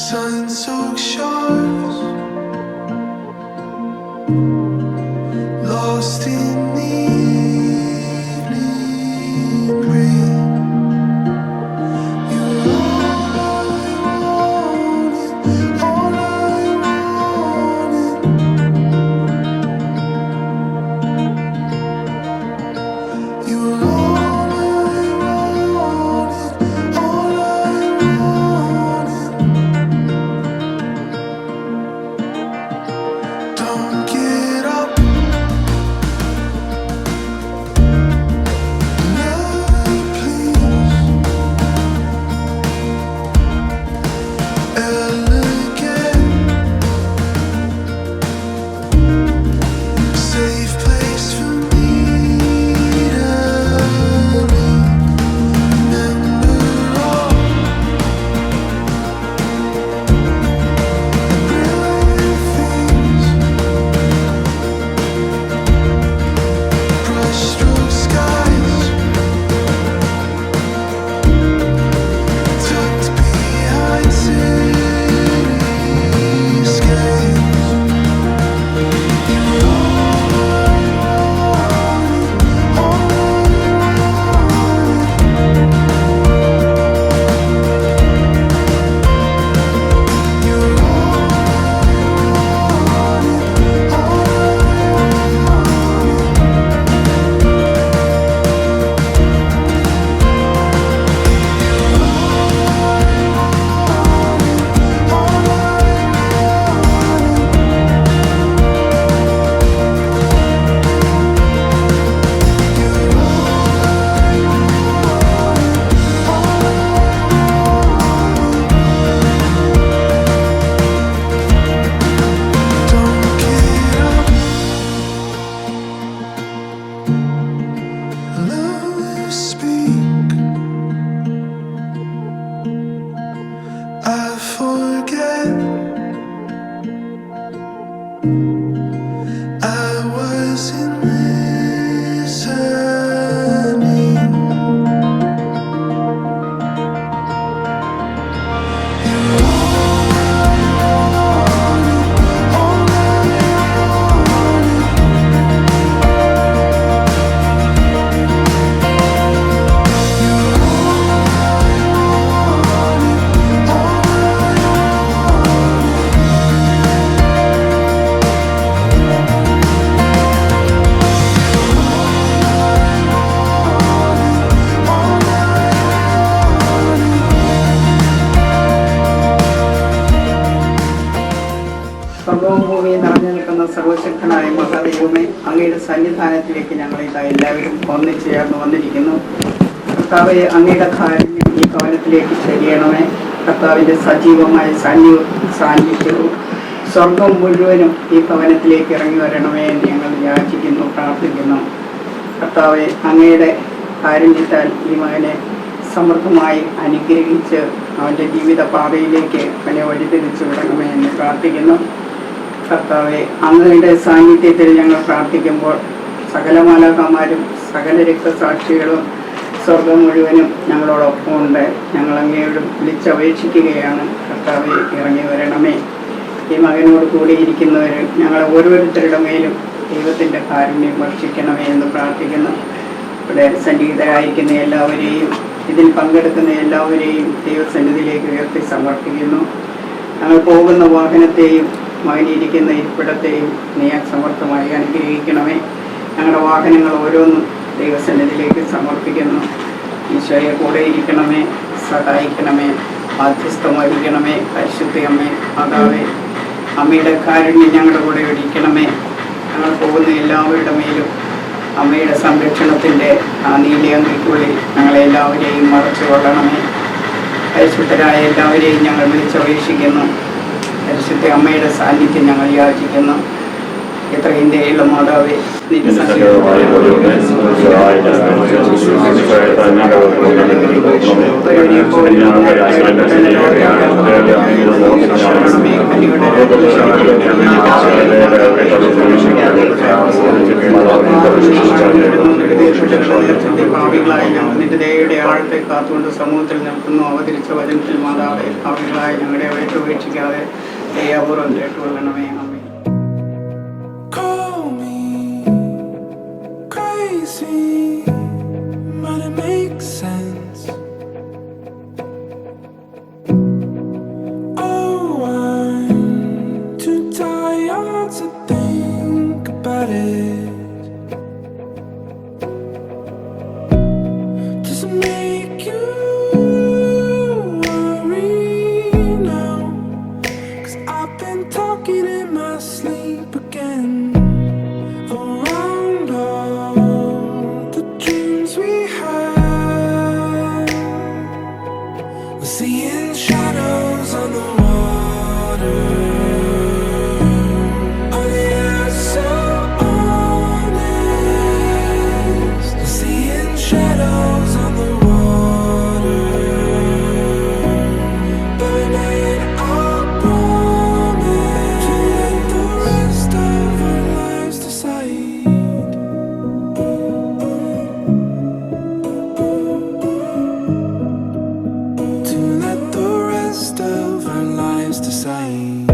Sun-soaked shores, lost in the evening breeze. You're all I wanted, all I wanted. You're all I wanted, all I wanted. Don't get up, love, please. Elegant, safe place for me to remember all the brilliant things. Brushstroke skies, tucked behind cityscapes. You're all I wanted, all I wanted. You're all I wanted, all I Don't get up, love, speak. I forget I wasn't listening. You're all I wanted, all I wanted. You're all I wanted, all I സർവവും ഭൂമിയെ നിറഞ്ഞു നിൽക്കുന്ന സർവശക്തനായ മഹാദൈവമേ, അങ്ങയുടെ സന്നിധാനത്തിലേക്ക് ഞങ്ങളിതാ എല്ലാവരും ഒന്നിച്ചു ചേർന്ന് വന്നിരിക്കുന്നു. കർത്താവെ, അങ്ങയുടെ കാരുണ്യം ഈ ഭവനത്തിലേക്ക് ചൊരിയണമേ. കർത്താവിൻ്റെ സജീവമായ സാന്നിധ്യവും സ്വർഗം മുഴുവനും ഈ ഭവനത്തിലേക്ക് ഇറങ്ങി വരണമേ എന്ന് ഞങ്ങൾ യാചിക്കുന്നു, പ്രാർത്ഥിക്കുന്നു. കർത്താവെ, അങ്ങയുടെ കാരുണ്യത്താൽ ഈ മകനെ സമൃദ്ധമായി അനുഗ്രഹിച്ച് അവൻ്റെ ജീവിത പാതയിലേക്ക് അവനെ വഴിതിരിച്ചു വിടണമേ എന്ന് പ്രാർത്ഥിക്കുന്നു. കർത്താവെ, അങ്ങയുടെ സാന്നിധ്യത്തിൽ ഞങ്ങൾ പ്രാർത്ഥിക്കുമ്പോൾ സകല മാലാഖമാരും സകല രക്തസാക്ഷികളും സ്വർഗം മുഴുവനും ഞങ്ങളോടൊപ്പം ഉണ്ട്. ഞങ്ങൾ അങ്ങയോട് വിളിച്ചപേക്ഷിക്കുകയാണ്. കർത്താവെ, ഇറങ്ങി വരണമേ. ഈ മകനോട് കൂടിയിരിക്കുന്നവർ ഞങ്ങളെ ഓരോരുത്തരുടെ മേലും ദൈവത്തിൻ്റെ കാരുണ്യം വർഷിക്കണമേ എന്ന് പ്രാർത്ഥിക്കുന്നു. ഇവിടെ സന്നിഹിതരായിരിക്കുന്ന എല്ലാവരെയും ഇതിൽ പങ്കെടുക്കുന്ന എല്ലാവരെയും ദൈവസന്നിധിയിലേക്ക് ഉയർത്തി സമർപ്പിക്കുന്നു. ഞങ്ങൾ പോകുന്ന വാഹനത്തെയും മകനിരിക്കുന്ന ഇരിപ്പിടത്തെയും നീ സമർത്ഥമായി അനുഗ്രഹിക്കണമേ. ഞങ്ങളുടെ വാഹനങ്ങൾ ഓരോന്നും ദൈവസന്നിധിയിലേക്ക് സമർപ്പിക്കുന്നു. ഈശോയെ കൂടെ ഇരിക്കണമേ, സഹായിക്കണമേ, മാധ്യസ്ഥം വഹിക്കണമേ. പരിശുദ്ധയമ്മേ, മാതാവേ, അമ്മയുടെ കാരുണ്യം ഞങ്ങളുടെ കൂടെ ഇരിക്കണമേ. ഞങ്ങൾ പോകുന്ന എല്ലാവരുടെ മേലും അമ്മയുടെ സംരക്ഷണത്തിൻ്റെ ആ നീലയങ്കിക്കുള്ളിൽ ഞങ്ങളെല്ലാവരെയും മറച്ചു കൊള്ളണമേ. പരിശുദ്ധരായ എല്ലാവരെയും ഞങ്ങൾ വിളിച്ചപേക്ഷിക്കുന്നു. പരിശുദ്ധ അമ്മയുടെ സാന്നിധ്യം ഞങ്ങൾ യാചിക്കുന്നു. ഇത്രയും ദയുള്ള മാതാവേ, നിന്റെ സകലമായ ദൈവമേ, സഹായിക്കണമേ. ഭാവികളായി ഞങ്ങൾ നിന്റെ ദയയുടെ ആഴത്തെ കാത്തുകൊണ്ട് സമൂഹത്തിൽ നിൽക്കുന്നു. അവതരിച്ച വചനത്തിൽ മാതാവേ, ഭാവികളായി ഞങ്ങളുടെ അവരെ ഉപേക്ഷിക്കാതെ ദയാപൂർവ്വം കേട്ടുകൊള്ളണമേ. അമ്മേ. Call me crazy, but it makes sense. Oh, I'm too tired to think about it. Does it make you worry now? 'Cause I've been talking in my sleep again, around all the dreams we had. We're seeing shadows on the water. Oh, yeah, so honest. We're seeing shadows on the water. But we made our promise to let the rest of our lives decide. To let the rest of our lives decide.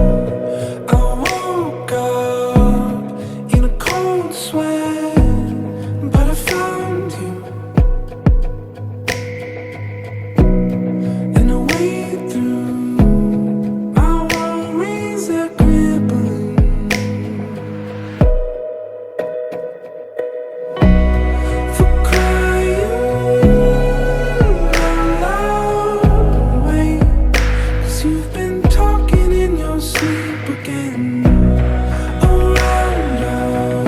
I woke up in a cold sweat, but I found you. And I wade through my worries are crippling. For crying out loud, wait, 'cause you've been talking in your sleep again, around all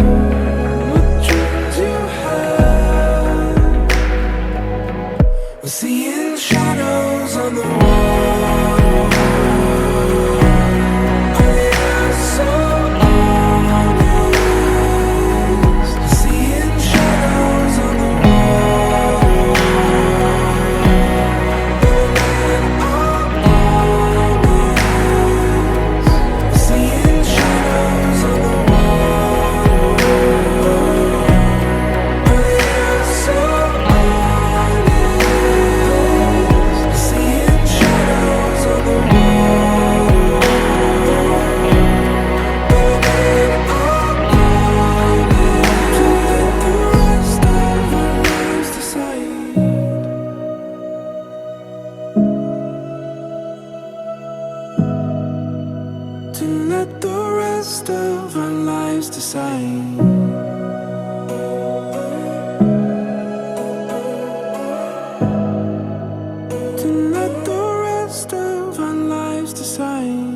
the dreams you had. We're seeing shadows on the wall. Oh, yeah, so honest. We're seeing shadows on the wall. And our promise. We're seeing shadows on the wall. Oh, yeah, so honest. We're seeing shadows on the wall. But we made our promise to let the rest of our lives decide. To let the rest of our lives decide. To let the rest of our lives decide.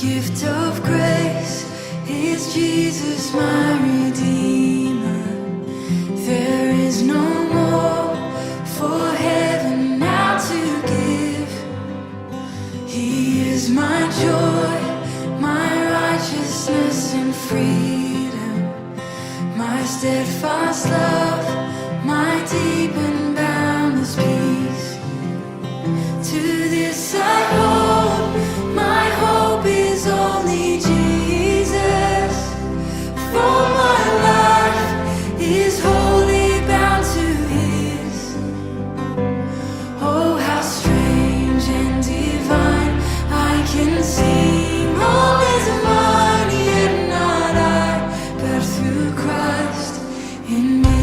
gift of grace is Jesus, my Redeemer. There is no more for heaven now to give. He is my joy, my righteousness and freedom, my steadfast love, my deep and boundless peace. To this I hold, my hope is only Jesus. For my life is wholly bound to His. Oh, how strange and divine, I can sing all is mine, yet not I, but through Christ in me.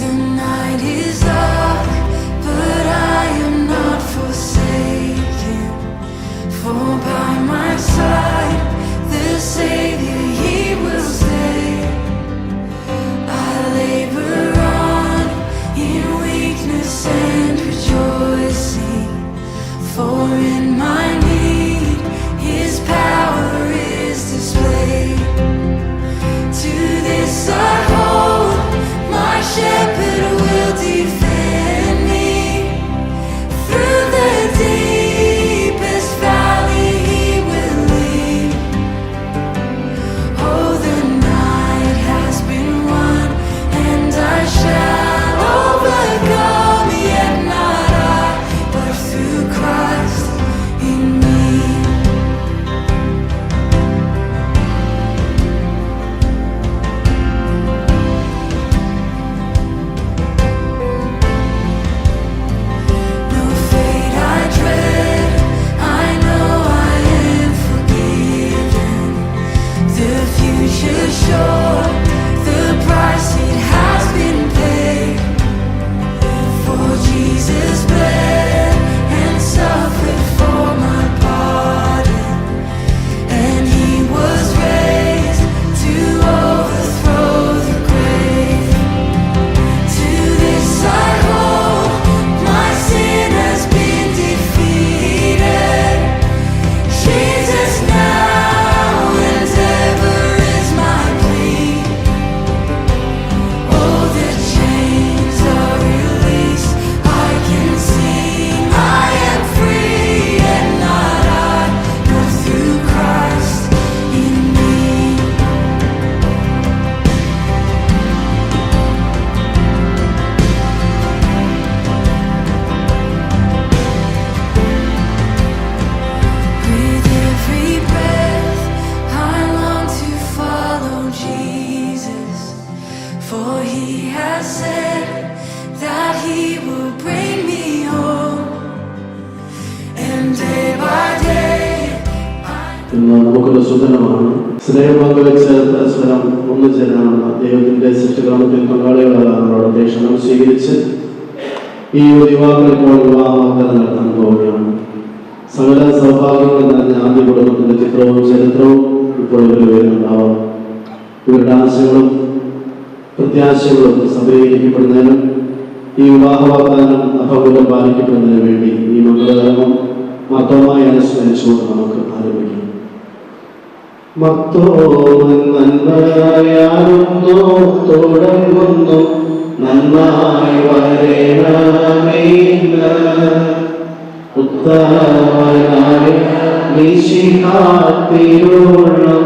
The night is dark, but I am not forsaken. For by my side, the Savior, He will stay. I labor on in weakness and rejoicing, for in my need His power is displayed. To this I hold, my shepherd will defend me. Through the deepest valley He will lead. Oh, the night has been won, and I shall overcome, yet not I, but through Christ in me. No fate I dread, I know I am forgiven. The future sure, the price it has been paid. For Jesus bled and suffered for my pardon, and He was raised to overthrow the grave. To this I hold, my sin has been defeated. Jesus now and ever is my plea. Oh, the chains are released, I can sing, I am free, and not I, but through Christ in me. With every breath, I long to follow Jesus, for He has said that He will bring me home, and day by day ഇന്ന് നമുക്കൊരു സുദിനമാണ്. സ്നേഹം പങ്കുവെച്ച് പരസ്പരം ഒന്നു ചേരാനുള്ള ദൈവത്തിന്റെ സൃഷ്ടിക്രമത്തിൽ പങ്കാളികളാകാനുള്ള ക്ഷണം സ്വീകരിച്ച് ഈ യുവാക്കൾ ഇപ്പോൾ വിവാഹവാഗ്ദാനം നടത്താൻ പോവുകയാണ്. സകല സൗഭാഗ്യങ്ങൾ നിറഞ്ഞ ആദ്യ കുടുംബത്തിന്റെ ചിത്രവും ചരിത്രവും ഇപ്പോൾ ഇവരുടെ പേരിലുണ്ടാവാം. ഇവരുടെ ആശയങ്ങളും പ്രത്യാശകളും സഫലീകരിക്കപ്പെടുന്നതിനും ഈ വിവാഹവാഗ്ദാനം അഭംഗുരം പാലിക്കപ്പെടുന്നതിന് വേണ്ടി ഈ മംഗളകർമ്മം മതമായി അനുസ്മരിച്ചുകൊണ്ട് നമുക്ക് ആരംഭിക്കാം. മത്തോമൻ നന്മയാകുന്നു തുടങ്ങുന്നു, നന്നായി വരേണമേന്ന ഉത്തമനായ മിശിഹാത്തിരുള്ളം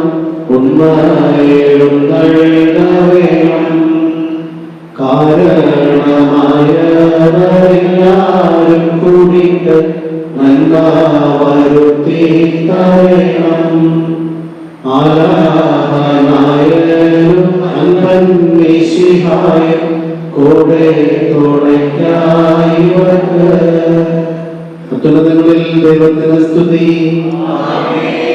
ഉണ്മയെഴുന്നള്ളവേണം. കാരണമായവരെല്ലാരും കൂടിയിട്ട് നന്മ വരുത്തി തരണം. ആരാധനായരും അൻപൻ മിശിഹായും കൂടെ തുണയ്ക്കായിവർക്ക്. അത്യുന്നതങ്ങളിൽ ദൈവത്തിന് സ്തുതി.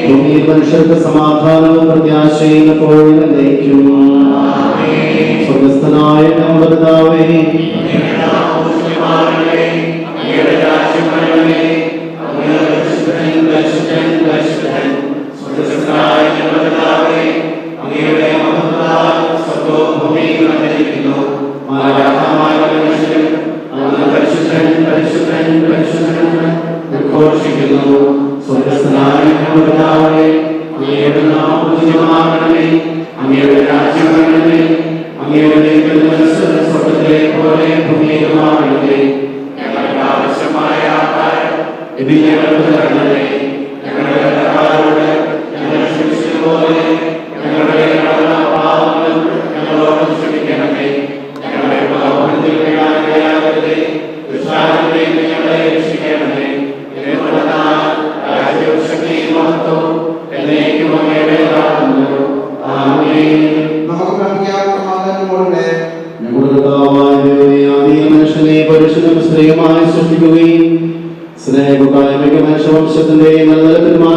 ഭൂമിയിൽ മനുഷ്യർക്ക് സമാധാനവും പ്രത്യാശയും എപ്പോഴും നയിക്കും. സ്വർഗസ്ഥനായ നമ്മുടെ പിതാവേ, അങ്ങയുടെ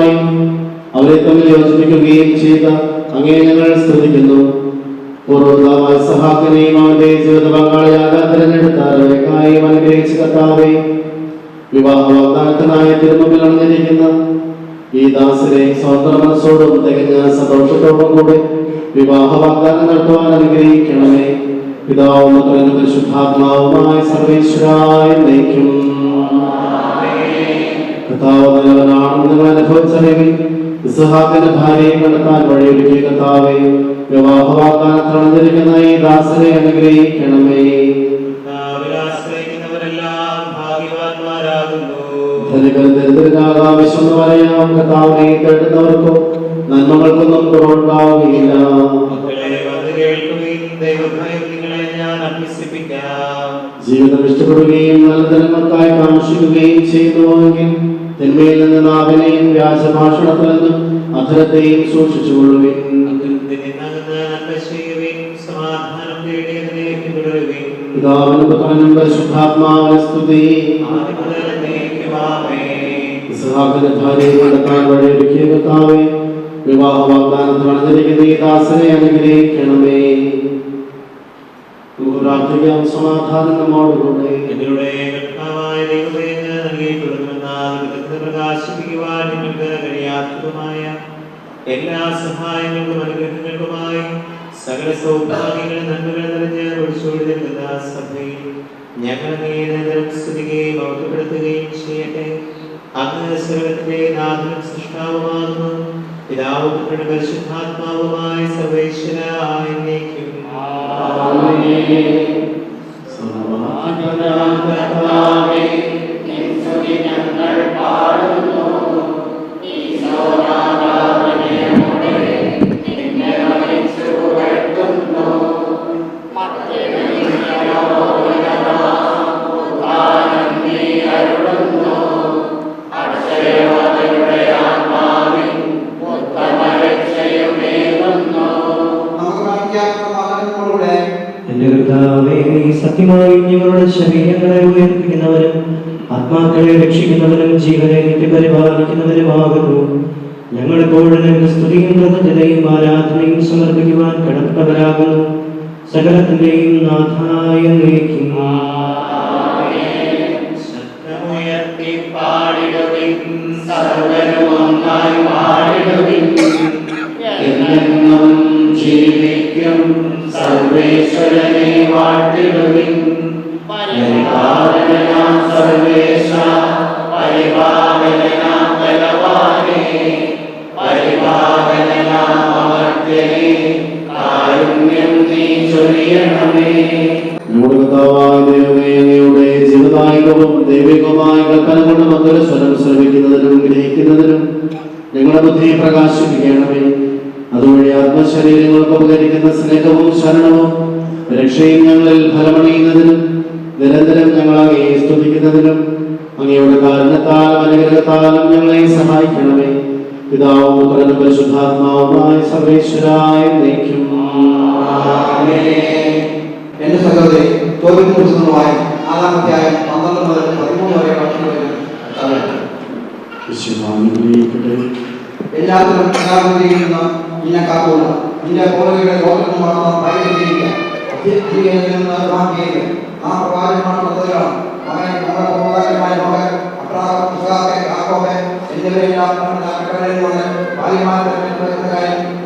ദൈവമായി അവരെ തമ്മിൽ യോജിപ്പിക്കുകയും ചെയ്ത അങ്ങേ ഞങ്ങൾ സ്തുതിക്കുന്നു. പൂർവ്വപിതാവായ ഇസ്ഹാക്കിനെയും അവന്റെ ജീവിത പങ്കാളിയാകാൻ തിരഞ്ഞെടുത്തായി അനുഗ്രഹിച്ച കർത്താവേ, വിവാഹ വാഗ്ദാനത്തിനായി തിരുമുമ്പിൽ അണിഞ്ഞിരിക്കുന്ന ഈ ദാസരെ സ്വതന്ത്ര മനസ്സോടും തികഞ്ഞ സന്തോഷത്തോടും കൂടെ വിവാഹ വാഗ്ദാനം നടത്തുവാൻ അനുഗ്രഹിക്കണമേ. പിതാവും പുത്രനും പരിശുദ്ധാത്മാവുമായ സർവേശ്വരായ എന്നേക്കും. കർത്താവ് നല്ലവനാണെന്ന് നിങ്ങൾ അനുഭവിച്ചറിവിൽ ഇസ്ഹാക്കിന്റെ ഭാര്യയെ കണ്ടെത്താൻ വഴിയൊരുക്കിയ കർത്താവേ, വിവാഹ വാഗ്ദാനത്തിൽ അണിഞ്ഞിരിക്കുന്ന ഈ ദാസരെ അനുഗ്രഹിക്കണമേ. ദരിദ്രനാകാവശ്യം പറയാം കർത്താവിനെ തേടുന്നവർക്കോ നന്മകൾക്കൊന്നും കുറവുണ്ടാവുകയില്ല. ജീവിതം ഇഷ്ടപ്പെടുകയും നല്ല ജനങ്ങൾക്കായി കാക്ഷിക്കുകയും ചെയ്യുന്നുവെങ്കിൽ തിന്മയിൽ നിന്ന് നാവിനെയും വ്യാജഭാഷണത്തിൽ നിന്നും അധരത്തെയും സൂക്ഷിച്ചുകൊള്ളുവിൻ. പിതാവിനും പുത്രനും പരിശുദ്ധാത്മാവിനെ സ്തുതി. ഇസ്ഹാക്കിന്റെ ഭാര്യയെ കണ്ടെത്താൻ വഴിയൊരുക്കിയ കർത്താവേ, വിവാഹ വാഗ്ദാനത്തിൽ അണിഞ്ഞിരിക്കുന്ന ഈ ദാസനെ അനുഗ്രഹിക്കണമേ. പ്രാർത്ഥിക്കാം. സമാധാനം നമ്മോടുകൂടെ. പ്രകാശിപ്പിക്കുവാൻ നിങ്ങൾക്ക് കഴിയാത്തതുമായ എല്ലാ സഹായങ്ങൾക്കും അനുഗ്രഹങ്ങൾക്കുമായി സകല സൗഭാഗ്യങ്ങളും നന്മകൾ നിറഞ്ഞ് ഒഴിച്ചുകൊടുത്തിരുന്ന സഭയിൽ ഞങ്ങൾ നിരന്തരം സ്തുതിക്കുകയും ബോധപ്പെടുത്തുകയും ചെയ്യട്ടെ. അങ്ങ് സർവ്വത്തിന്റെ നാഥനും സൃഷ്ടാവുമാകുന്നു. പിതാവും പുത്രനും പരിശുദ്ധാത്മാവുമായ സർവേശ്വരായ എന്നേക്കും. സത്യമായി ഞങ്ങളുടെ ശരീരങ്ങളെ ഉയർപ്പിക്കുന്നവരും ആത്മാക്കളെ രക്ഷിക്കുന്നവരും ജീവനെ പരിപാലിക്കുന്നവരുമാകുന്നു. ഞങ്ങൾ എപ്പോഴും സ്തുതിയും കൃതജ്ഞതയും ആരാധനയും സമർപ്പിക്കുവാൻ കടപ്പെട്ടവരാകുന്നു. സകലത്തിന്റെയും നാഥായ എന്നേക്കും. ജീവിക്കും സർവേശ്വരനെ വാഴ്ത്തിടുവിൻ. പരിപാലനാം സർവേശ, പരിപാലനാം ബലവാനേ, പരിപാലനാം അമർത്യനേ, കാരുണ്യം നീ ചൊരിയണമേ. നമ്മുടെ കർത്താവായ ദൈവമേ, അങ്ങയുടെ ജീവദായകവും ദൈവികവുമായ കൽപ്പന കൊണ്ട് മധുര സ്വരം ശ്രവിക്കുന്നതിനും ഗ്രഹിക്കുന്നതിനും ഞങ്ങളുടെ ബുദ്ധിയെ പ്രകാശിപ്പിക്കണമേ. അതുവഴി ആത്മശരീരങ്ങൾക്ക് ഉപകരിക്കുന്ന സ്നേഹവും ശരണവും രക്ഷയും ഞങ്ങളിൽ ഫലമണിയുന്നതിനും നിരന്തരം ഞങ്ങൾ അങ്ങയെ സ്തുതിക്കുന്നതിനും അങ്ങയുടെ കാരുണ്യത്താലും അനുഗ്രഹത്താലും ഞങ്ങളെ സഹായിക്കണമേ. പിതാവും പുത്രനും പരിശുദ്ധാത്മാവുമായ സർവേശ്വരായ എന്നേക്കും. എന്റെ സഹോദരി തോപിന് പുസ്തകമായി 6-ാം അധ്യായം 12 മുതൽ 13 വരെ എല്ലാത്തിനും നിന്നെ കാക്കുക. നിന്റെ കോളുകളുടെ ലോകത്തിൽ മാത്രം പരിഹരിക്കുക. ആ പ്രവാചകന്മാരുടെ പദ്ധതികളാണ്. മകൻ നമ്മുടെ പൂർവ്വകാലമായ മകൻ അബ്രഹാം, ഇസ്ഹാക്ക്, യാക്കോബ് എന്നിവരെല്ലാം ഭാര്യമാരെ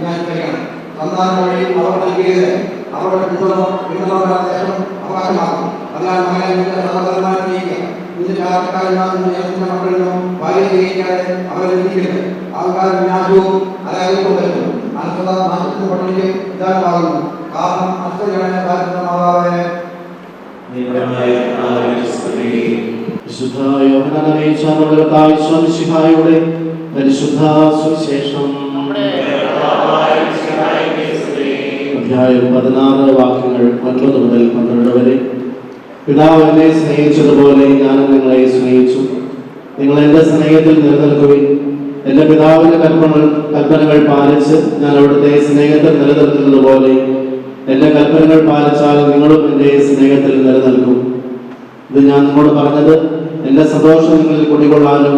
ഞാൻ ചെയ്യണം. സന്താനം വഴി അവർ നൽകിയത് അവരുടെ പിന്തുണ ദേശം അവകാശമാക്കും. അതിനാൽ മകനെ നിന്റെ സഹോദരന്മാരെ ചെയ്യുക. നിന്റെ ചാർക്കാരന്മാരുടെ മക്കളിൽ നിന്നും ഭാര്യ ചെയ്യിക്കാതെ അവരെ വിധിക്കരുത്. ആൾക്കാർ വിനാശവും അരാജകവും അനർത്ഥ നാശത്തിന് പട്ടിണിക്ക് ഇതാകുന്നു. കാരണം അർത്ഥജനമായ മാതാവേ വിശുദ്ധ യോഹന്നാൻ അറിയിച്ച നമ്മുടെ കർത്താവ് ഈശോമിശിഹായുടെ പരിശുദ്ധ സുവിശേഷം അധ്യായം 16 വാക്യങ്ങൾ 9 മുതൽ 12 വരെ. പിതാവ് എന്നെ സ്നേഹിച്ചതുപോലെ ഞാനും നിങ്ങളെ സ്നേഹിച്ചു. നിങ്ങൾ എന്റെ സ്നേഹത്തിൽ നിലനിൽക്കുവിൻ. എന്റെ പിതാവിന്റെ കൽപ്പനകൾ പാലിച്ച് ഞാൻ അവിടുത്തെ സ്നേഹത്തിൽ നിലനിൽക്കുന്നത് പോലെ എന്റെ കൽപ്പനകൾ പാലിച്ചാൽ നിങ്ങളും എന്റെ സ്നേഹത്തിൽ നിലനിൽക്കും. ഇത് ഞാൻ നിങ്ങളോട് പറഞ്ഞത് എന്റെ സന്തോഷം നിങ്ങളിൽ കുടികൊള്ളാനും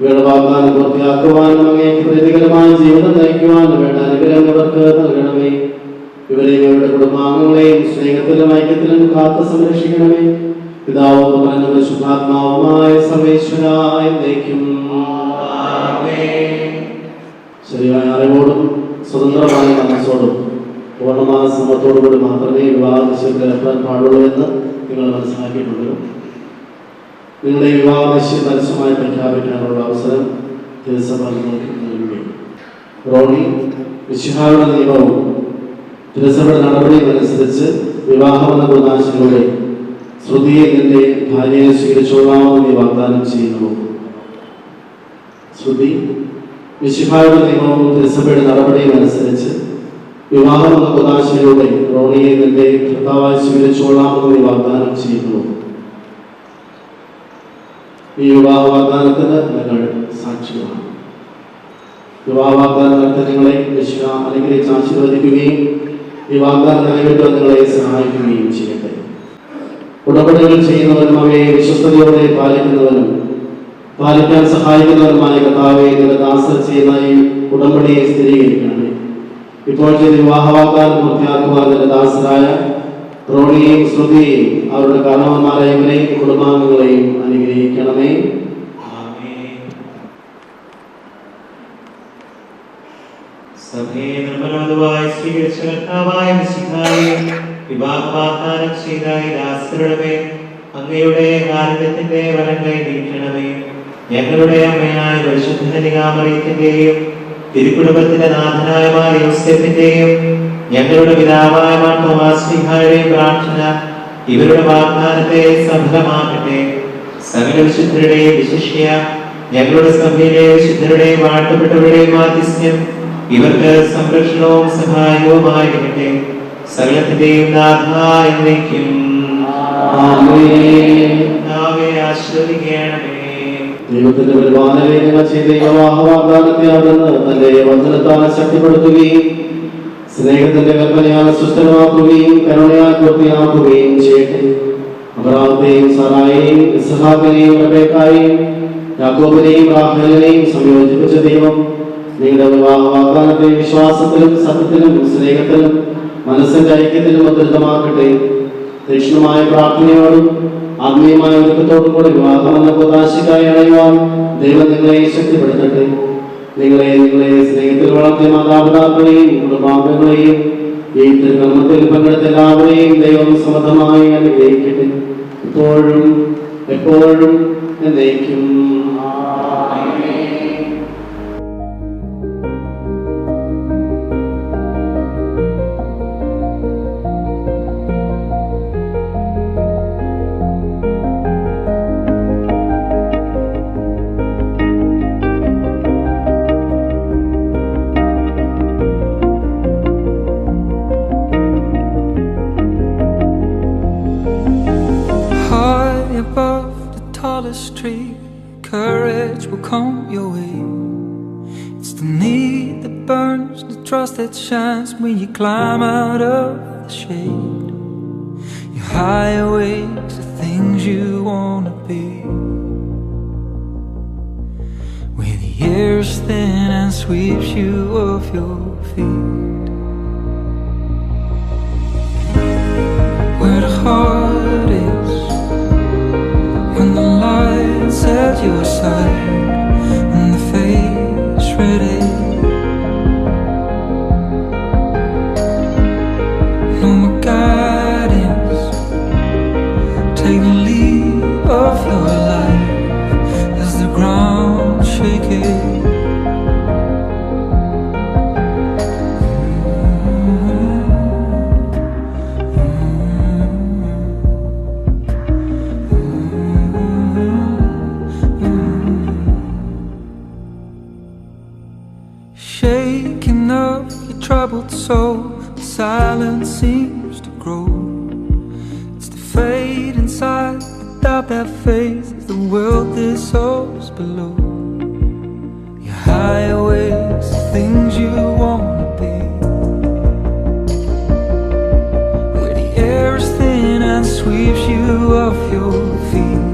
ഇവരുടെ വാഗ്ദാനം പൂർത്തിയാക്കുവാനും അങ്ങേക്ക് പ്രീതികരമായ ജീവിതം നയിക്കുവാനും വേണ്ട അനുഗ്രഹം ഇവർക്ക് നൽകണമേ. ഇവരെയും ഇവരുടെ കുടുംബാംഗങ്ങളെയും സ്നേഹത്തിലും ഐക്യത്തിലും കാത്തു സംരക്ഷിക്കണമേ. പിതാവും പുത്രനും പരിശുദ്ധാത്മാവുമായ സർവേശ്വരായ എന്നേക്കും. ശരിയായ അറിവോടും സ്വതന്ത്രമായ മനസ്സോടും പൂർണ്ണമായ സമ്മതത്തോടുകൂടി മാത്രമേ വിവാഹ നിശ്ചയത്തിൽ ഏർപ്പെടാൻ പാടുള്ളൂ എന്ന് നിങ്ങൾ മനസ്സിലാക്കിയിട്ടുള്ളൂ. നിങ്ങളുടെ വിവാഹ നിശ്ചയം പരസ്യമായി പ്രഖ്യാപിക്കാനുള്ള അവസരം തിരുസഭ നിങ്ങൾക്ക് നൽകുകയും റോണി മിശിഹായുടെ നിയമവും തിരുസഭയുടെ നടപടിയും അനുസരിച്ച് വിവാഹമെന്ന കുർബാനയിലൂടെ ശ്രുതിയെ നിന്റെ ഭാര്യയെ സ്വീകരിച്ചോളാമെന്ന് നീ വാഗ്ദാനം ചെയ്യുന്നു. ശ്രുതി മിശിഹായുടെ നിയമവും തിരുസഭയുടെ നടപടിയും അനുസരിച്ച് വിവാഹമെന്ന കുർബാനയിലൂടെ റോണിയെ നിന്റെ ഭർത്താവായി സ്വീകരിച്ചോളാമെന്ന് നീ വാഗ്ദാനം ചെയ്യുന്നു. ഈ വിവാഹ വാഗ്ദാനത്തിന് നിങ്ങൾ സാക്ഷികളാണ്. വിവാഹ വാഗ്ദാനങ്ങൾക്ക് നിങ്ങളെ മിശിഹ അനുഗ്രഹിച്ച് ആശീർവദിക്കുകയും ഈ വാഗ്ദാനം നിറവേറ്റാൻ നിങ്ങളെ സഹായിക്കുകയും ചെയ്യട്ടെ. ഉടമ്പടികൾ ചെയ്യുന്നവരും അവയെ വിശ്വസ്തയോടെ പാലിക്കാൻ സഹായിക്കുന്നവരുമായ കർത്താവേ, നിന്റെ ദാസർ ചെയ്യുന്ന ഈ ഉടമ്പടിയെ സ്ഥിരീകരിക്കണമേ. ഇപ്പോൾ ചെയ്ത വിവാഹ വാഗ്ദാനം പൂർത്തിയാക്കുവാൻ നിന്റെ ദാസരായ റോണിയെയും ശ്രുതിയെയും അവരുടെ കാരണവന്മാരായ ഇവരെയും കുടുംബാംഗങ്ങളെയും അനുഗ്രഹിക്കണമേ. സഭയെ നിർമ്മലമായി സ്വീകരിച്ച കർത്താവായ മിശിഹായെ വിവാഹ വാഗ്ദാനം ചെയ്ത ദാസരുടെ അങ്ങയുടെ കാരുണ്യത്തിന്റെ വരങ്ങളെ നീക്കണമേ. ഞങ്ങളുടെ അമ്മയായ പരിശുദ്ധ കന്യകാമറിയത്തിന്റെയും തിരുക്കുടുംബത്തിന്റെ നാഥനായ മാർ യോസേഫിന്റെയും ഞങ്ങളുടെ പിതാവായ മാർ തോമാസ് ശ്ലീഹായുടെയും പ്രാർത്ഥന ഇവരുടെ വാഗ്ദാനത്തെ സഫലമാക്കട്ടെ. സകല വിശുദ്ധരുടെയും വിശിഷ്യ ഞങ്ങളുടെ സഭയിലെ വിശുദ്ധരുടെയും വാഴ്ത്തപ്പെട്ടവരുടെയും മാധ്യസ്ഥ്യം ഇവർക്ക് സംരക്ഷണവും സഹായവുമായിരിക്കട്ടെ. സകലത്തിന്റെയും നാഥായ എന്നേക്കും ആശീർവദിക്കണമേ. ദൈവത്തിന്റെ പരിപാലനയെ നിങ്ങൾ ചെയ്ത വിവാഹ വാഗ്ദാനത്തെ അവിടുന്ന് തന്റെ വചനത്താൽ ശക്തിപ്പെടുത്തുകയും സ്നേഹത്തിന്റെ കൽപ്പനയാൽ സുസ്ഥിരമാക്കുകയും കരുണയാൽ പൂർത്തിയാക്കുകയും ചെയ്യട്ടെ. അബ്രാഹത്തെയും സാറായെയും ഇസ്ഹാഖിനെയും റബേക്കായെയും യാക്കോബിനെയും റാഹേലിനെയും സംയോജിപ്പിച്ച ദൈവം നിങ്ങളുടെ വിവാഹ വാഗ്ദാനത്തെ വിശ്വാസത്തിലും സത്യത്തിലും സ്നേഹത്തിലും മനസ്സിന്റെ ഐക്യത്തിലും ഉദ്ധൃതമാക്കട്ടെ. തീക്ഷ്ണമായ പ്രാർത്ഥനയോടും ആത്മീയമായ ഒരുക്കത്തോടും കൂടി വിവാഹമെന്ന പ്രത്യാശയ്ക്കായി അണയുവാൻ ദൈവം നിങ്ങളെ ശക്തിപ്പെടുത്തട്ടെ. നിങ്ങളെ സ്നേഹത്തിൽ വളർത്തിയ മാതാപിതാക്കളെയും കുടുംബാംഗങ്ങളെയും ഈ തിരുകർമ്മത്തിൽ പങ്കെടുത്ത എല്ലാവരെയും ദൈവം സമൃദ്ധമായി അനുഗ്രഹിക്കട്ടെ. ഇപ്പോഴും എപ്പോഴും എന്നേക്കും. Tree, courage will come your way. It's the need that burns, the trust that shines when you climb out of the shade. Your high awakes the things you wanna be. Where the air's thin and sweeps you off your feet. Where the heart is when the light's at your side and the face ready. No more guidance, take the lead of your life as the ground shaking. Shaking up your troubled soul, the silence seems to grow. It's the fade inside, without that faith, the world dissolves below. Your high awakes the things you wanna be. Where the air is thin and sweeps you off your feet.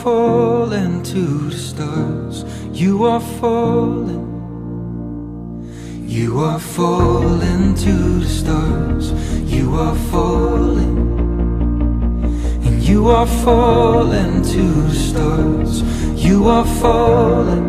falling to the stars. You are falling. You are falling to the stars. You are falling. And you are falling to the stars. You are falling.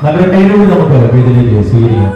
നല്ലൊരു കൈയിലൂടെ നമുക്ക് വേദിയിലേക്ക് സ്വീകരിക്കാം.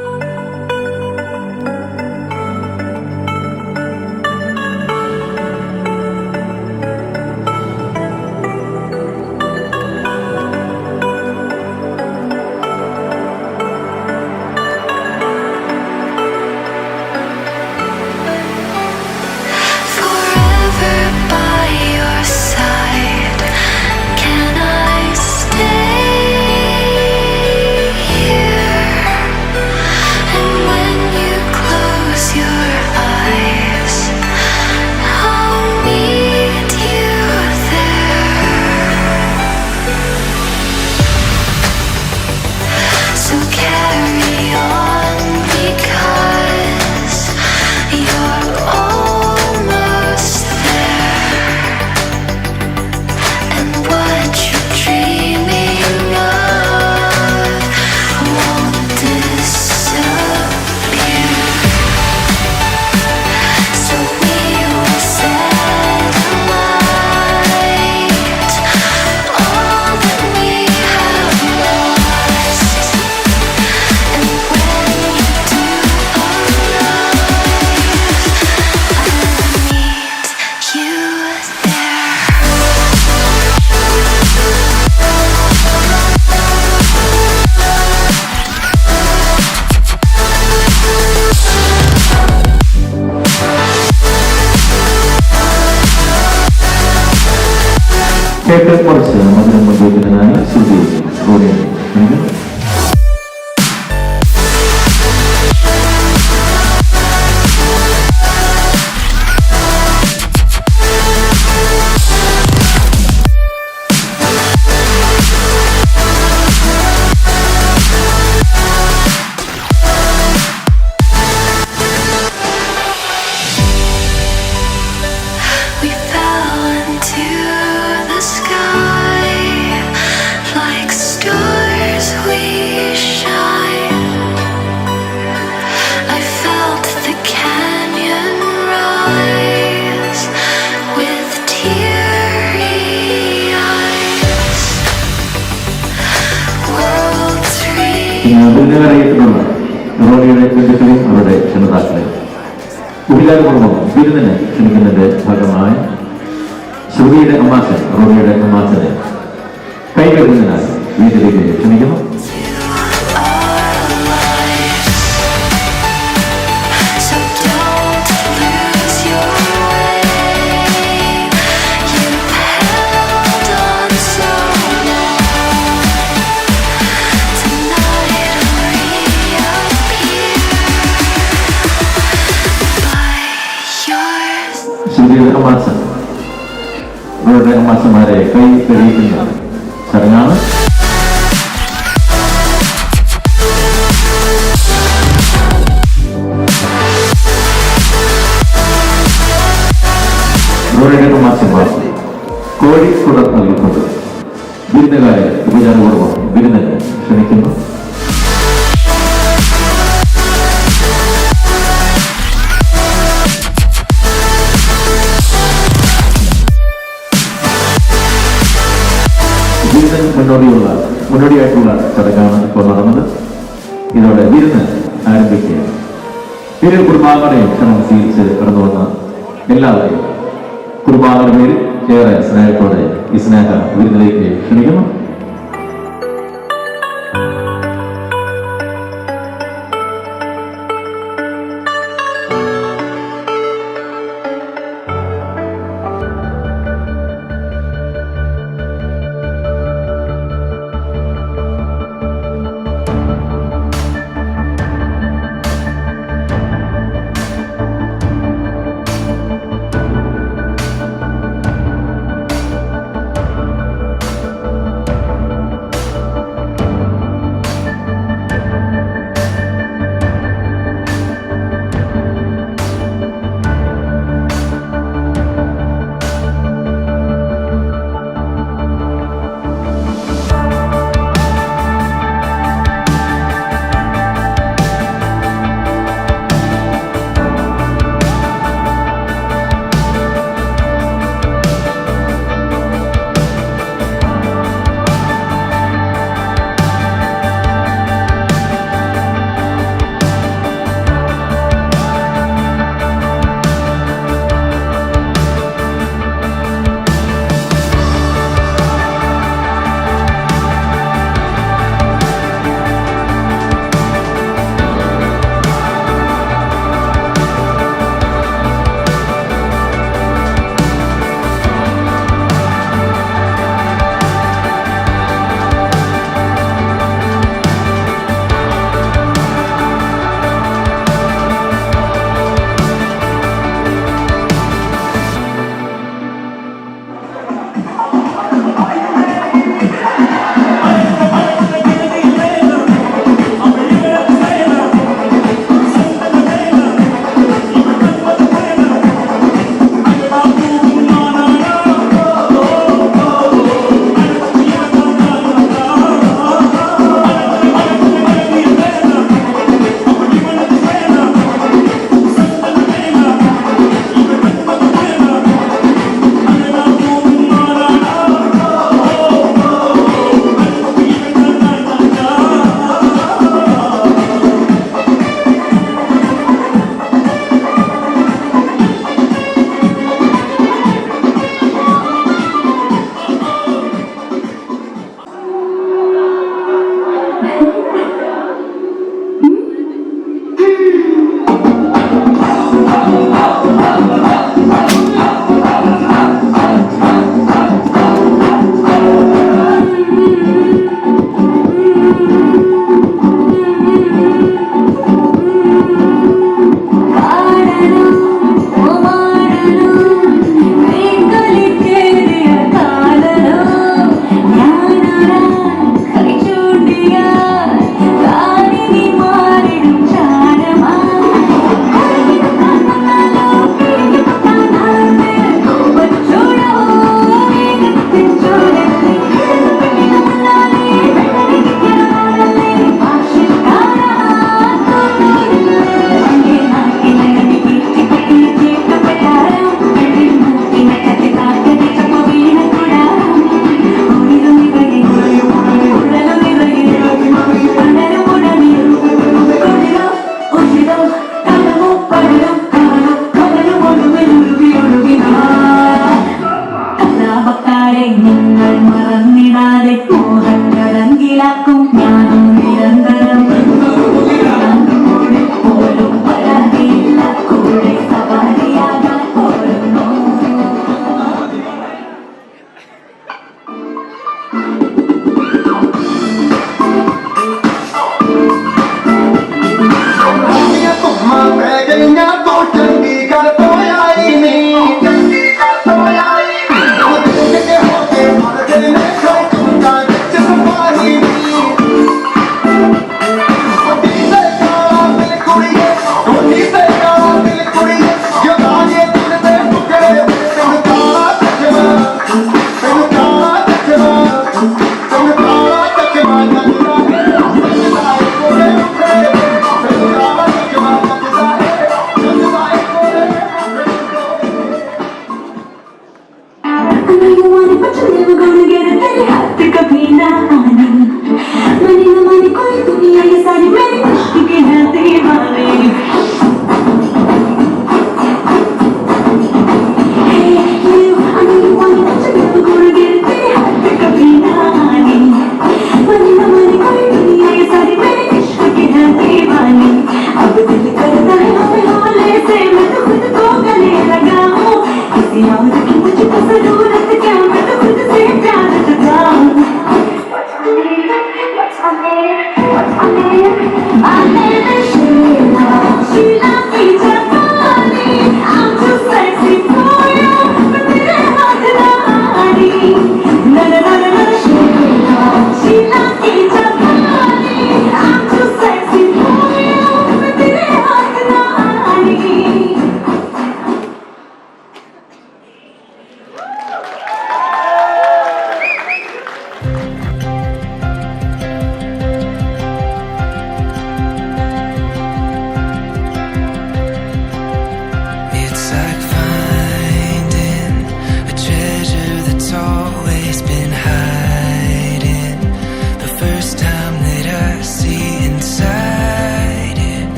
കേട്ട് കുറച്ച് മധുരം പങ്കുവയ്ക്കുന്നതിനായി ശ്രുതി റോഡിനെ ക്ഷണിക്കുന്നു. We fell into the sky like stars. We shine. I felt the canyon rise with teary eyes. Worlds അറിയത്തിലുള്ള റോഡിയുടെ ബന്ധുക്കളെയും അവരുടെ ക്ഷണതാക്കളെയും ഉപചാരപൂർവ്വം വിരുന്നിനെ ക്ഷണിക്കുന്നതിന്റെ ഭാഗമായി ശ്രുതിയുടെ അമ്മാച്ചൻ റോഡിയുടെ അമ്മാച്ചനെ കൈകഴുകുന്നതിനായി വീട്ടിലേക്ക് ക്ഷണിക്കുന്നു. ശ്രുതിയുടെ അമ്മാച്ചൻ അവരുടെ അമ്മാച്ചന്മാരെ കൈ കഴിയിക്കുന്ന ചടങ്ങാണ്. അവരുടെ അമ്മാച്ചന്മാർ കോഴി തുടർ നൽകിക്കൊണ്ട് വിരുന്നുകാരെ ഉപചാരപൂർവ്വം വിരുന്നിനെ ക്ഷണിക്കുന്നു. മുന്നോടിയായിട്ടുള്ള ചടങ്ങാണ് ഇപ്പോൾ നടന്നത്. ഇതോടെ വിരുന്ന് ആരംഭിക്കുകയാണ്. പേരിൽ കുടുംബാംഗങ്ങളെയും ക്ഷണം സ്വീകരിച്ച് കടന്നു വന്ന എല്ലാവരെയും കുടുംബാംഗങ്ങളുടെ പേരിൽ ഏറെ സ്നേഹത്തോടെ ഈ സ്നേഹ വിരുന്നിലേക്ക് ക്ഷണിക്കുന്നു.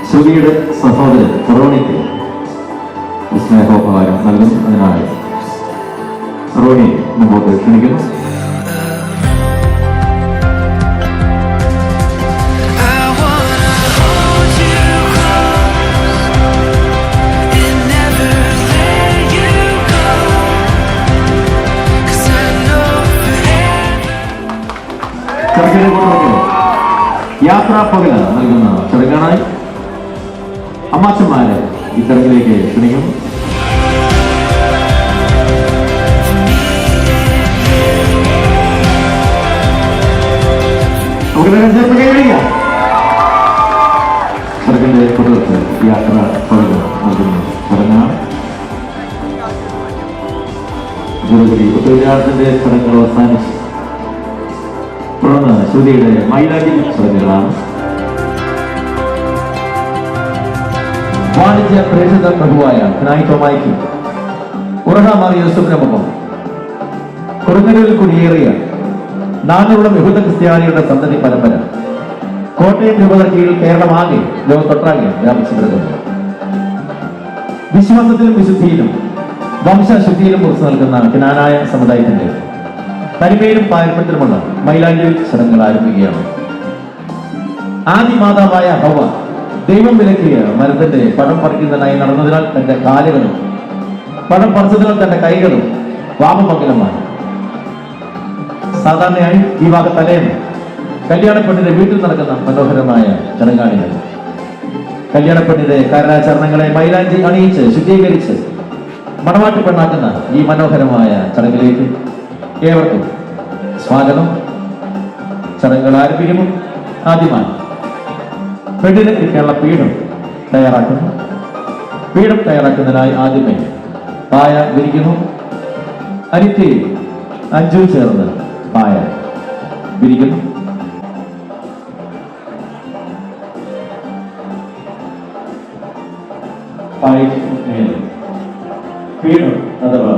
ശ്രുതിയുടെ സഹോദരൻ ഫറോണിക്ക് സ്നേഹോപഹാരം നൽകുന്നു. അതിനായി ഫറോണി മുമ്പോട്ട് ക്ഷണിക്കുന്നു. യാത്രാപ്പകല നൽകുന്ന ചടങ്ങാനായി അമ്മാച്ചന്മാരെ ഈ ചടങ്ങിലേക്ക് ക്ഷണിക്കുന്നു. ഗുരുഗുരി ഉത്തരവാദിത്തത്തിന്റെ ചടങ്ങുകൾ അവസാനിച്ചു. തുടർന്ന് ശ്രുതിയുടെ മൈലാഞ്ചി ചടങ്ങുകളാണ്. വാണിജ്യ പ്രേക്ഷിത പ്രഭുവായ ഖനായി ടോമായിക്ക് ഉറഹമാറിയ യൂസുഫിനൊപ്പം കൊടുങ്ങല്ലൂരിൽ കുടിയേറിയ 400 യഹൂദ ക്രിസ്ത്യാനികളുടെ സന്തതി പരമ്പര കോട്ടയം രൂപതയുടെ കീഴിൽ കേരളമാകെ ലോകത്തൊട്ടാകെ വ്യാപിച്ചു കിടക്കുന്നു. വിശ്വാസത്തിലും വിശുദ്ധിയിലും വംശശുദ്ധിയിലും കുറിച്ച് നൽകുന്ന ജ്ഞാനായ സമുദായത്തിന്റെ തനിമയിലും പാരമ്പര്യത്തിലുമുള്ള മൈലാഞ്ചി ചടങ്ങുകൾ ആരംഭിക്കുകയാണ്. ആദി മാതാവായ ഹവ്വ ദൈവം വിലക്കിയ മരത്തിന്റെ പഴം പറിക്കുന്നതിനായി നടന്നതിനാൽ തന്റെ കാലുകളും പഴം പറിച്ചതിനാൽ തന്റെ കൈകളും വാമമംഗലമായി. സാധാരണയായി ഈ ഭാഗ തലേന്ന് കല്യാണപ്പെണ്ണിന്റെ വീട്ടിൽ നടക്കുന്ന മനോഹരമായ ചടങ്ങാണികൾ. കല്യാണപ്പെണ്ണിന്റെ കാരണാചരണങ്ങളെ മൈലാഞ്ചി അണിയിച്ച് ശുദ്ധീകരിച്ച് മണവാട്ടി പെണ്ണാക്കുന്ന ഈ മനോഹരമായ ചടങ്ങിലേക്ക് ഏവർക്കും സ്വാഗതം. ചടങ്ങുകൾ ആരംഭിക്കുന്നു. ആദ്യമായി പെണ്ണിന് ഇരിക്കാനുള്ള പീഠം തയ്യാറാക്കുന്നു. പീഠം തയ്യാറാക്കുന്നതിനായി ആദ്യമേ പായ വിരിക്കുന്നു. അനിത്യയും അഞ്ചും ചേർന്ന് പായ വിരിക്കുന്നു. പായത്തിന് പീഠം അഥവാ